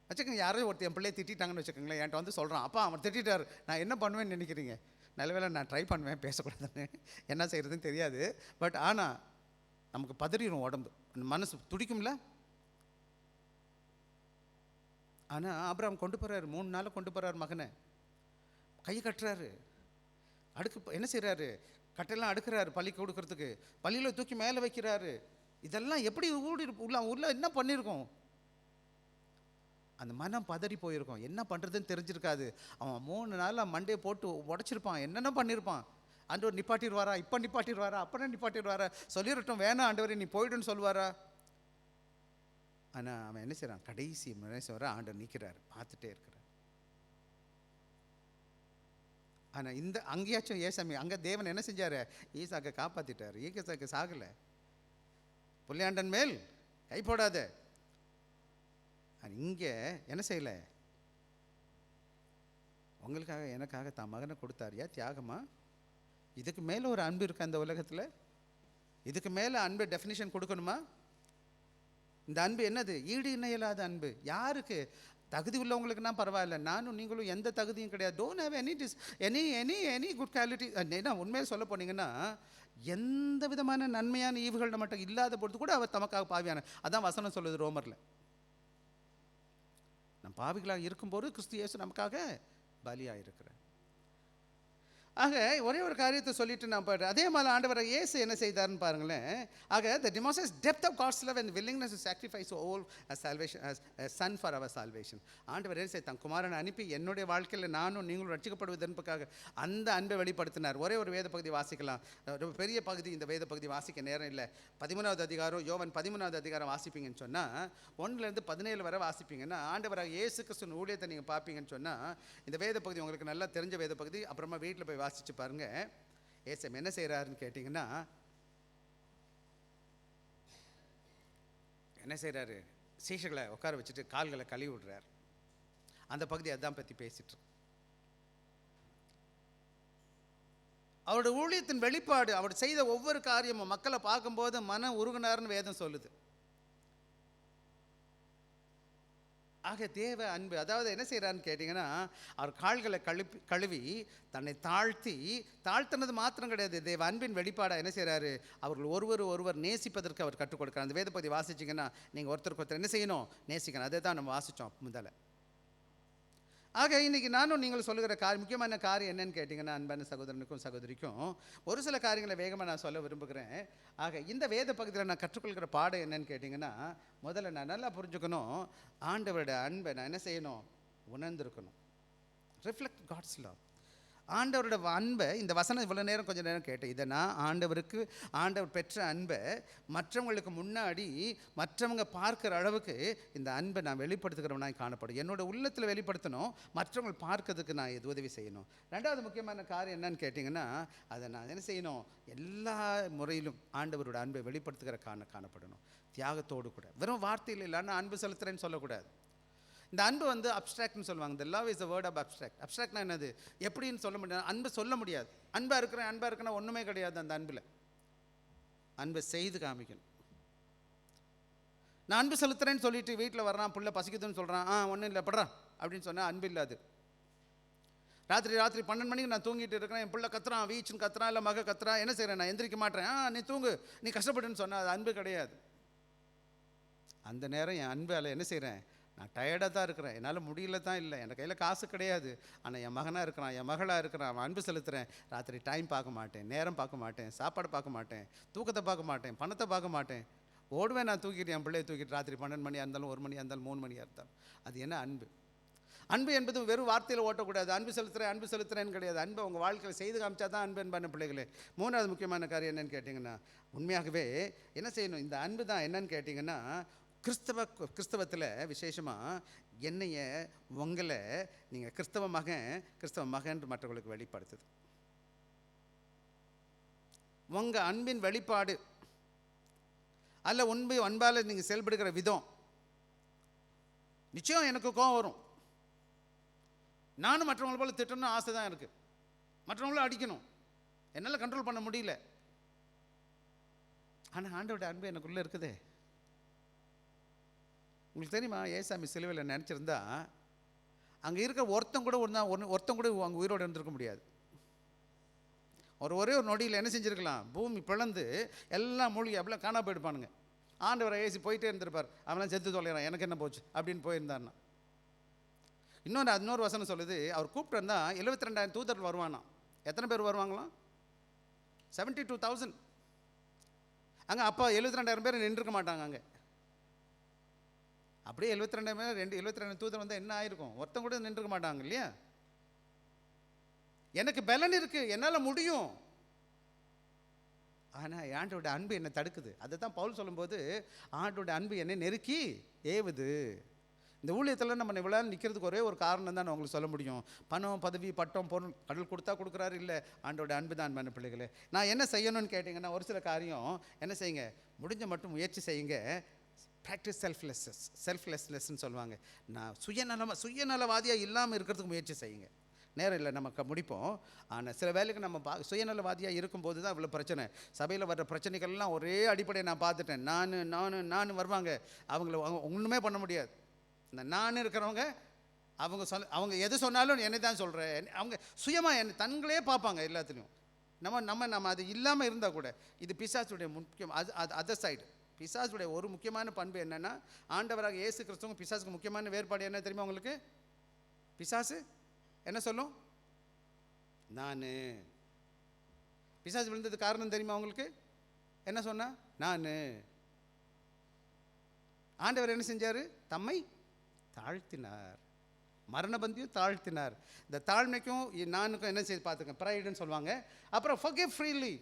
வச்சுக்கோங்க, யாரையும் ஒருத்தர் என் பிள்ளையை திட்டாங்கன்னு வச்சுக்கோங்களேன், என்கிட்ட வந்து சொல்கிறான், அப்பா அவன் திட்டார், நான் என்ன பண்ணுவேன்னு நினைக்கிறீங்க? நல்லவேளை நான் ட்ரை பண்ணுவேன் பேசக்கூடாதுன்னு, என்ன செய்கிறதுன்னு தெரியாது. பட் ஆனால் நமக்கு பதறிடும் உடம்பு, மனசு துடிக்கும்ல. ஆனால் ஆபிரகாம் கொண்டு போகிறாரு, 3 நாள் கொண்டு போகிறார் மகனை, கை கட்டுறாரு, என்ன செய்கிறாரு, கட்டெல்லாம் அடுக்கிறாரு பள்ளிக்கு கொடுக்கறதுக்கு, பள்ளியில் தூக்கி மேலே வைக்கிறாரு. இதெல்லாம் எப்படி உள்ள என்ன பண்ணியிருக்கோம்? அந்த மனம் பதறி போயிருக்கும், என்ன பண்ணுறதுன்னு தெரிஞ்சிருக்காது. அவன் 3 நாள் மண்டையை போட்டு உடச்சிருப்பான், என்னென்ன பண்ணியிருப்பான். ஆண்டவர் நிப்பாட்டிடுவாரா, இப்போ நிப்பாட்டிடுவாரா, அப்போ நிப்பாட்டிடுவாரா, சொல்லிடட்டும் வேணாம் ஆண்டவர் நீ போய்டுன்னு சொல்லுவாரா. ஆனால் அவன் என்ன செய்கிறான், கடைசி வர ஆண்டவர் நிற்கிறார், பார்த்துட்டே இருக்கிறார். ஆனால் இந்த அங்கேயாச்சும் ஏசாமி அங்கே தேவன் என்ன செஞ்சார், ஈசாக்கை காப்பாற்றிட்டார். ஈசாக்கு சாகலை. புள்ளியாண்டன் மேல் கை போடாத. இங்கே என்ன செய்யலை, உங்களுக்காக எனக்காக தான் மகனை கொடுத்தாரியா, தியாகமா? இதுக்கு மேலே ஒரு அன்பு இருக்கு அந்த உலகத்தில்? இதுக்கு மேலே அன்பு டெஃபினிஷன் கொடுக்கணுமா? இந்த அன்பு என்னது, ஈடு இணையில்லாத அன்பு. யாருக்கு? தகுதி உள்ளவங்களுக்குன்னா பரவாயில்ல, நானும் நீங்களும் எந்த தகுதியும் கிடையாது. Don't have any good quality. ஏன்னா உண்மையாக சொல்ல போனீங்கன்னா எந்த விதமான நன்மையான ஈவுகள் நம்மகிட்ட இல்லாத பொழுது கூட அவர் தமக்காக பாவியான, அதான் வசனம் சொல்லுது ரோமரில். நம் பாவிகளாக இருக்கும்போது கிறிஸ்து இயேசு நமக்காக பலியாக இருக்கிறார். ஆக ஒரே ஒரு காரியத்தை சொல்லிட்டு நான் போய்ட்டு, அதே மாதிரி ஆண்டவரை இயேசு என்ன செய்தார்னு பாருங்களேன். ஆக the demonstrates depth of God's love and willingness to sacrifice all as salvation as a son for our salvation. ஆண்டவர் என்ன செய்தார், தன் குமாரனை அனுப்பி என்னுடைய வாழ்க்கையில் நானும் நீங்களும் ரட்சிக்கப்படுவதற்காக அந்த அன்பை வெளிப்படுத்தினார். ஒரே ஒரு வேத பகுதி வாசிக்கலாம், ரொம்ப பெரிய பகுதி, இந்த வேத பகுதி வாசிக்க நேரம் இல்லை. 13வது அதிகாரம், யோவான் 13வது அதிகாரம் வாசிப்பீங்கன்னு சொன்னால் 1 to 17 வரை வாசிப்பீங்கன்னா ஆண்டவராக இயேசு கிறிஸ்துவின் ஊழியத்தை நீங்கள் பார்ப்பீங்கன்னு சொன்னால் இந்த வேத பகுதி உங்களுக்கு நல்லா தெரிஞ்ச வேத பகுதி. அப்புறமா வீட்டில் போய் வாசிச்சு பாருங்க. ஏசம் என்ன செய்யறாருன்னு கேட்டீங்கன்னா, என்ன செய்யறாரு, சீஷர்களை உட்கார வச்சுட்டு கால்களை கழுவி விடுறார். அந்த பகுதி அதான் பற்றி பேசிட்டு. அவருடைய ஊழியத்தின் வெளிப்பாடு, அவர் செய்த ஒவ்வொரு காரியமும் மக்களை பார்க்கும்போது மன உருகுனார்னு வேதம் சொல்லுது. ஆக தேவ அன்பு, அதாவது என்ன செய்கிறான்னு கேட்டிங்கன்னா, அவர் கால்களை கழுவி தன்னை தாழ்த்தினது மாத்திரம் கிடையாது, தேவ அன்பின் வெளிப்பாடாக என்ன செய்கிறாரு, அவர்கள் ஒருவர் நேசிப்பதற்கு அவர் கற்றுக் கொடுக்குறார். அந்த வேத பகுதி வாசிச்சிங்கன்னா நீங்கள் ஒருத்தருக்கு ஒருத்தர் என்ன செய்யணும், நேசிக்கணும். அதை தான் நம்ம வாசித்தோம் முதல்ல. ஆக இன்றைக்கி நானும் நீங்கள் சொல்லுகிற முக்கியமான காரியம் என்னன்னு கேட்டிங்கன்னா, அன்பான சகோதரனுக்கும் சகோதரிக்கும் ஒரு சில காரியங்களை வேகமாக நான் சொல்ல விரும்புகிறேன். ஆக இந்த வேத பகுதியில் நான் கற்றுக்கொள்கிற பாடம் என்னன்னு கேட்டிங்கன்னா, முதல்ல நான் நல்லா புரிஞ்சுக்கணும், ஆண்டவருடைய அன்பை நான் என்ன செய்யணும், உணர்ந்திருக்கணும். Reflect God's love. ஆண்டவரோட அன்பை, இந்த வசனம் இவ்வளோ நேரம் கொஞ்சம் நேரம் கேட்டேன், இதை நான் ஆண்டவர் பெற்ற அன்பை மற்றவங்களுக்கு முன்னாடி மற்றவங்க பார்க்குற அளவுக்கு இந்த அன்பை நான் வெளிப்படுத்துகிறவனாக காணப்படும். என்னோடய உள்ளத்தில் வெளிப்படுத்தணும், மற்றவங்க பார்க்கறதுக்கு நான் இது உதவி செய்யணும். ரெண்டாவது முக்கியமான காரியம் என்னன்னு கேட்டிங்கன்னா, அதை நான் என்ன செய்யணும், எல்லா முறையிலும் ஆண்டவரோட அன்பை வெளிப்படுத்துகிற காணப்படணும். தியாகத்தோடு கூட, வெறும் வார்த்தையில் இல்லைன்னா அன்பு செலுத்துகிறேன்னு சொல்லக்கூடாது. இந்த அன்பு வந்து அப்ஸ்ட்ராக்ட்னு சொல்லுவாங்க. இந்த love is the word of abstract. அப்ஸ்ட்ராக்ட்னா என்னது, எப்படின்னு சொல்ல முடியாது, அன்பு சொல்ல முடியாது. அன்பாக இருக்குன்னா ஒன்றுமே கிடையாது. அந்த அன்பில் அன்பை செய்து காமிக்கணும். நான் அன்பு செலுத்துறேன்னு சொல்லிட்டு வீட்டில் வர்றான், புள்ள பசிக்குதுன்னு சொல்கிறான், ஒன்றும் இல்லை படுறான் அப்படின்னு சொன்னால் அன்பு இல்லாது. ராத்திரி 12 மணிக்கு நான் தூங்கிட்டு இருக்கிறேன், என் பிள்ளை கத்துறான், வீச்சுன்னு கத்துறான், இல்லை மக கத்துறான், என்ன செய்கிறேன், நான் எந்திரிக்க மாட்டேன், நீ தூங்கு, நீ கஷ்டப்படுன்னு சொன்னால் அது அன்பு கிடையாது. அந்த நேரம் என் அன்பால் என்ன செய்கிறேன், நான் டயர்டாக தான் இருக்கிறேன், என்னால் முடியல தான் இல்லை, என் கையில் காசு கிடையாது, ஆனால் என் மகனாக இருக்கிறான், என் மகளாக இருக்கிறான், அவன் அன்பு செலுத்துகிறேன். ராத்திரி டைம் பார்க்க மாட்டேன், நேரம் பார்க்க மாட்டேன், சாப்பாடு பார்க்க மாட்டேன், தூக்கத்தை பார்க்க மாட்டேன், பணத்தை பார்க்க மாட்டேன், ஓடுவேன். நான் தூக்கிட்டு என் பிள்ளையை தூக்கிட்டு ராத்திரி 12 மணியாக இருந்தாலும் 1 மணியாக இருந்தாலும் 3 மணியாக இருந்தாலும். அது என்ன அன்பு? அன்பு என்பது வெறும் வார்த்தையில் ஓட்டக்கூடாது. அன்பு செலுத்துறேன்னு கிடையாது. அன்பை உங்கள் வாழ்க்கையில் செய்து காமிச்சா தான் அன்பு என்பான பிள்ளைகளே. 3வது முக்கியமான காரியம் என்னன்னு கேட்டிங்கன்னா, உண்மையாகவே என்ன செய்யணும், இந்த அன்பு தான் என்னன்னு கேட்டிங்கன்னா, கிறிஸ்தவத்தில் விசேஷமாக என்னைய உங்களை நீங்கள் கிறிஸ்தவ மகன் மற்றவர்களுக்கு வெளிப்படுத்துது. உங்கள் அன்பின் வெளிப்பாடு அல்ல அன்பால் நீங்கள் செயல்படுகிற விதம். நிச்சயம் எனக்கு கோவம் வரும். நானும் மற்றவங்களை போல திட்டணும்னு ஆசை தான் இருக்குது. மற்றவங்கள அடிக்கணும், என்னால் கண்ட்ரோல் பண்ண முடியல. ஆனால் ஆண்டவருடைய அன்பு எனக்குள்ளே இருக்குதே. உங்களுக்கு தெரியுமா, ஏசாமி சிலுவையில் நினச்சிருந்தா அங்கே இருக்கிற ஒருத்தம் கூட அங்கே உயிரோடு இருந்திருக்க முடியாது. ஒரே ஒரு நொடியில் என்ன செஞ்சுருக்கலாம், பூமி பிளந்து எல்லாம் மூழ்கி அப்படிலாம் காணா போயிடுப்பானுங்க. ஆண்டவரை ஏசி போயிட்டே இருந்திருப்பார். அவெல்லாம் செத்து தொலைகிறான், எனக்கு என்ன போச்சு அப்படின்னு போயிருந்தாருன்னா. இன்னொரு வசனம் சொல்லுது, அவர் கூப்பிட்டு இருந்தால் 72,000 தூதர்கள் வருவானா. எத்தனை பேர் வருவாங்களாம்? 72,000. அங்கே அப்போ 72,000 பேர் நின்றுக்க மாட்டாங்க. அங்கே அப்படியே 72,000 பேர் 72 தூதர் வந்தால் என்ன ஆயிருக்கும்? ஒருத்தம் கூட நின்றுக்க மாட்டாங்க இல்லையா? எனக்கு பலன் இருக்கு, என்னால் முடியும். ஆனால் ஆண்டோட அன்பு என்னை தடுக்குது. அதை தான் பவுல் சொல்லும்போது, ஆண்டோட அன்பு என்னை நெருக்கி ஏவுது. இந்த ஊழியத்தில் நம்ம இவ்வளோ நிற்கிறதுக்கு ஒரே ஒரு காரணம் தான் நான் உங்களுக்கு சொல்ல முடியும். பணம், பதவி, பட்டம், பொருள் கடல் கொடுத்தா கொடுக்குறாரு, இல்லை ஆண்டோட அன்பு தான். அன்பான பிள்ளைகளே, நான் என்ன செய்யணும்னு கேட்டிங்கன்னா, ஒரு சில காரியம் என்ன செய்யுங்க, முடிஞ்ச மட்டும் முயற்சி செய்யுங்க. ப்ராக்டிஸ் செல்ஃப்லெஸ்னஸ்ன்னு சொல்லுவாங்க. நான் சுயநலவாதியாக இல்லாமல் இருக்கிறதுக்கு முயற்சி செய்யுங்க. நேரம் இல்லை, நமக்கு முடிப்போம். ஆனால் சில வேலைக்கு நம்ம சுயநலவாதியாக இருக்கும்போது தான் இவ்வளோ பிரச்சனை. சபையில் வர்ற பிரச்சனைகள்லாம் ஒரே அடிப்படையை நான் பார்த்துட்டேன். நான் வருவாங்க, அவங்க ஒன்றுமே பண்ண முடியாது. இந்த நான் இருக்கிறவங்க அவங்க எது சொன்னாலும் என்னை தான் சொல்கிறேன். அவங்க சுயமாக என்னை தங்களே பார்ப்பாங்க எல்லாத்துலேயும். நம்ம அது இல்லாமல் இருந்தால் கூட, இது பிசாசுடைய முக்கியம். அது அதர் சைடு. பிசாசுடைய ஒரு முக்கியமான பண்பு என்னென்னா, ஆண்டவராக இயேசு கிறிஸ்துவும் பிசாசுக்கு முக்கியமான வேறுபாடு என்ன தெரியுமா உங்களுக்கு? பிசாசு என்ன சொல்லும்? நான். பிசாசு விழுந்தது காரணம் தெரியுமா உங்களுக்கு? என்ன சொன்னா? நான். ஆண்டவர் என்ன செஞ்சார்? தம்மை தாழ்த்தினார். மரணபந்தியும் தாழ்த்தினார். இந்த தாழ்மைக்கும் நானுக்கும் என்ன செய்து பார்த்துக்கேன், ப்ரைடுன்னு சொல்லுவாங்க. அப்புறம் forgive freely.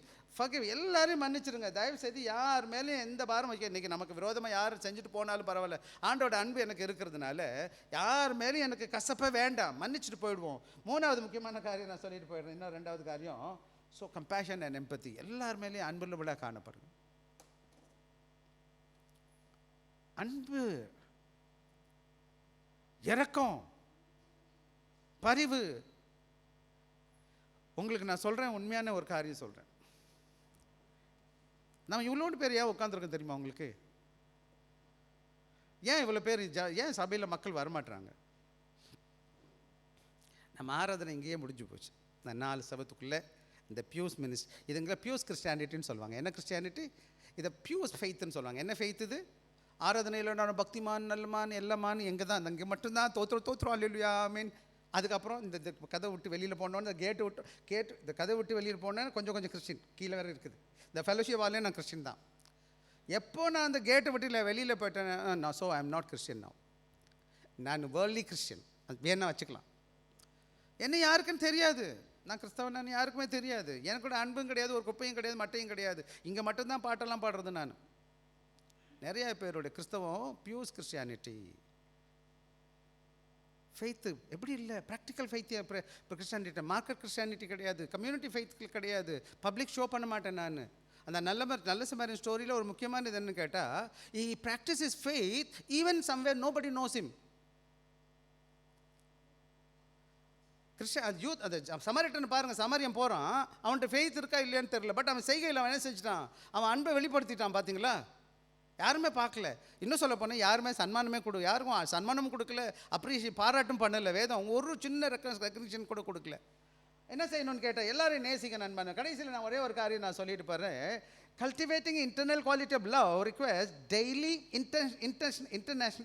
எல்லாரையும் மன்னிச்சிருங்க தயவு செய்து. யார் மேலேயும் எந்த பாரம் வைக்க. இன்றைக்கி நமக்கு விரோதமாக யார் செஞ்சுட்டு போனாலும் பரவாயில்ல, ஆண்டோட அன்பு எனக்கு இருக்கிறதுனால யார் மேலேயும் எனக்கு கசப்ப வேண்டாம், மன்னிச்சுட்டு போயிடுவோம். மூணாவது முக்கியமான காரியம் நான் சொல்லிட்டு போயிடுறேன். இன்னும் ரெண்டாவது காரியம், ஸோ கம்பேஷன் அண்ட் எம்பத்தி. எல்லார் மேலேயும் அன்புள்ளவளாக காணப்படுங்க. அன்பு, இரக்கம், பரிவு. உங்களுக்கு நான் சொல்கிறேன், உண்மையான ஒரு காரியம் சொல்கிறேன். நம்ம இவ்வளோண்டு பேர் ஏன் உட்காந்துருக்கோம் தெரியுமா உங்களுக்கு? ஏன் இவ்வளோ பேர் ஏன் சபையில் மக்கள் வரமாட்டுறாங்க? நம்ம ஆராதனை இங்கேயே முடிஞ்சு போச்சு. இந்த 4 சபத்துக்குள்ளே இந்த பியூஸ் இதுங்க பியூஸ் கிறிஸ்டியானிட்டின்னு சொல்லுவாங்க. என்ன கிறிஸ்டியானிட்டி? இதை பியூஸ் ஃபெய்த்துன்னு சொல்லுவாங்க. என்ன ஃபெய்த் இது? ஆராதனையில் நான் பக்திமான், நல்லமான், எல்லாமான் எங்கே தான், இங்கே மட்டும்தான் தோற்றுறோம் அல்லேலூயா ஆமென். அதுக்கப்புறம் இந்த கதை விட்டு வெளியில் போனோன்னு, இந்த கதை விட்டு வெளியில் போனேன்னு கொஞ்சம் கிறிஸ்டின் கீழே வேறு இருக்குது. இந்த ஃபெலோஷிப் வாலே நான் கிறிஸ்டின் தான். எப்போ நான் அந்த கேட்டை விட்டு வெளியில் போயிட்டேன், நான் so I am not Christian now. நான் வேர்ல்ட்லி கிறிஸ்டின். அது வேணா வச்சுக்கலாம். என்ன யாருக்குன்னு தெரியாது, நான் கிறிஸ்தவன் நான் யாருக்குமே தெரியாது. எனக்கு கூட அன்பும் கிடையாது, ஒரு குப்பையும் கிடையாது, மட்டையும் கிடையாது. இங்கே மட்டும்தான் பாட்டெல்லாம் பாடுறது. நான் நிறைய பேருடைய கிறிஸ்தவம் பியூஸ் கிறிஸ்டியானிட்டி. ஃபெய்த்து எப்படி இல்லை, ப்ராக்டிக்கல் ஃபெய்த்து. இப்போ கிறிஸ்டியானிட்டி மார்க்கெட் கிறிஸ்டியானிட்டி கிடையாது, கம்யூனிட்டி ஃபெய்த்து கிடையாது, பப்ளிக் ஷோ பண்ண மாட்டேன் நான். அந்த நல்ல சமாரியன் ஸ்டோரியில் ஒரு முக்கியமான இது என்னன்னு கேட்டால், he practices faith even somewhere nobody knows him. அந்த சமாரியன் பாருங்கள், சமாரியன் போகிறான், அவன்கிட்ட ஃபெய்த் இருக்கா இல்லையான்னு தெரியல. பட் அவன் செய்கையில் அவன் என்ன செஞ்சிட்டான், அவன் அன்பை வெளிப்படுத்திட்டான். பார்த்தீங்களா? யாருமே பார்க்கல. இன்னும் சொல்ல போனால் யாருமே சன்மானமே யாருக்கும் சன்மானமும் கொடுக்கல, அப்ரிஷியேட் பாராட்டும் பண்ணலை. வேதம் ஒரு சின்ன ரெக்கக்னிஷன் கூட கொடுக்கல. என்ன செய்யணும்னு கேட்டால், எல்லாரையும் நேசிக்க நண்பன். கடைசியில் நான் ஒரே ஒரு காரியம் நான் சொல்லிட்டு போகிறேன். Cultivating internal quality of love requires daily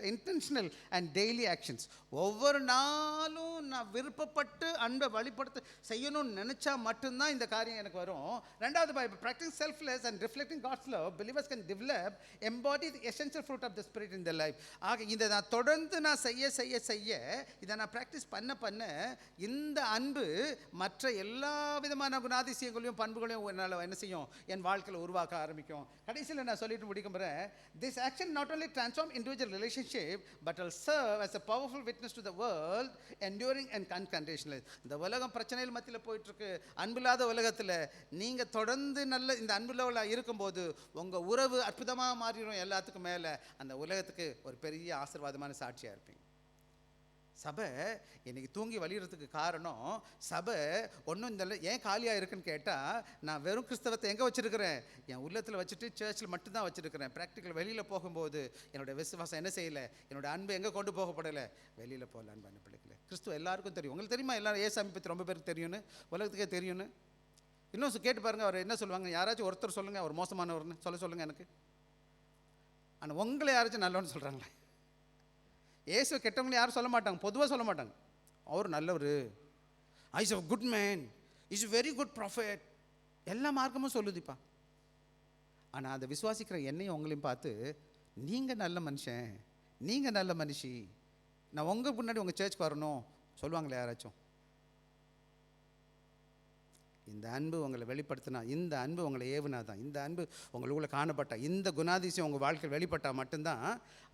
intentional and daily actions. ஒவ்வொரு நாளும் நான் விருப்பப்பட்டு அன்பை வெளிப்படுத்த செய்யணும்னு நினச்சா மட்டும்தான் இந்த காரியம் எனக்கு வரும். ரெண்டாவது, by practicing selfless and reflecting God's love, believers can develop, embody the essential fruit of the Spirit in their life. ஆக இதை நான் தொடர்ந்து நான் செய்ய இதை நான் ப்ராக்டிஸ் பண்ண இந்த அன்பு மற்ற எல்லா விதமான குணாதிசயங்களையும் பண்புகளையும் என்னால் என்ன செய்யும், என் வாழ்க்கையில் உருவாக்க உருவாக்க ஆரம்பிக்கும். கடைசியில் நான் சொல்லிட்டு முடிக்க போகிறேன். This action not only transform individual relationship but will serve as a powerful witness to the world enduring and unconditional. இந்த உலகம் பிரச்சனைகள் மத்தியில் போயிட்டுருக்கு. அன்பில்லாத உலகத்தில் நீங்கள் தொடர்ந்து நல்ல இந்த அன்புள்ளவளாக இருக்கும்போது உங்கள் உறவு அற்புதமாக மாறிடும். எல்லாத்துக்கும் மேலே அந்த உலகத்துக்கு ஒரு பெரிய ஆசீர்வாதமான சாட்சியாக இருப்பீங்க. சபை இன்னைக்கு தூங்கி வழிகிறதுக்கு காரணம், சபை ஒன்றும் இல்லை. ஏன் காலியாக இருக்குன்னு கேட்டால், நான் வெறும் கிறிஸ்தவத்தை எங்கே வச்சுருக்கிறேன்? என் உள்ளத்தில் வச்சுட்டு சர்ச்சில் மட்டும்தான் வச்சுருக்கிறேன். ப்ராக்டிக்கல் வெளியில் போகும்போது என்னோடய விசுவாசம் என்ன செய்யலை, என்னோடய அன்பு எங்கே கொண்டு போகப்படலை, வெளியில் போகல. அன்பான பிள்ளைகளே, கிறிஸ்துவ எல்லாருக்கும் தெரியும். உங்களுக்கு தெரியுமா எல்லாரும் ஏசு பற்றி ரொம்ப பேருக்கு தெரியும்னு, உலகத்துக்கே தெரியும்னு? இன்னும் கேட்டு பாருங்கள், அவர் என்ன சொல்லுவாங்க. யாராச்சும் ஒருத்தர் சொல்லுங்கள் அவர் மோசமானவர்னு சொல்லுங்கள் எனக்கு. ஆனால் உங்களை யாராச்சும் நல்லவன்னு சொல்கிறாங்களே? ஏசு கெட்டவங்களை யாரும் சொல்ல மாட்டாங்க, பொதுவாக சொல்ல மாட்டாங்க. அவர் நல்லவர், is a good man, is very good prophet, எல்லா மார்க்கமும் சொல்லுதுப்பா. ஆனால் அதை விசுவாசிக்கிற என்னையும் உங்களையும் பார்த்து, நீங்கள் நல்ல மனுஷன், நீங்கள் நல்ல மனுஷி, நான் உங்கள் முன்னாடி உங்கள் சர்ச்சுக்கு வரணும் சொல்லுவாங்களே யாராச்சும்? இந்த அன்பு உங்களை வெளிப்படுத்தினா, இந்த அன்பு உங்களை ஏவுனா தான், இந்த அன்பு உங்களுக்குள்ளே காணப்பட்டா, இந்த குணாதிசயம் உங்கள் வாழ்க்கையில் வெளிப்பட்டால் மட்டும்தான்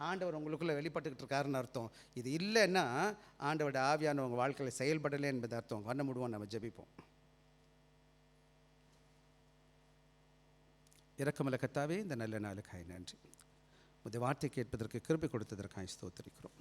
ஆண்டவர் உங்களுக்குள்ளே வெளிப்பட்டுக்கிட்டு இருக்காருன்னு அர்த்தம். இது இல்லைன்னா ஆண்டவரோட ஆவியான உங்கள் வாழ்க்கையில் செயல்படலை என்பது அர்த்தம். பண்ண முடிவோம். நம்ம ஜெபிப்போம். இரக்கமுள்ள கர்த்தாவே, இந்த நல்ல நாளுக்காய் நன்றி. உடைய வார்த்தை கேட்பதற்கு கிருபை கொடுத்ததற்காக ஸ்தோத்திரிக்கிறோம்.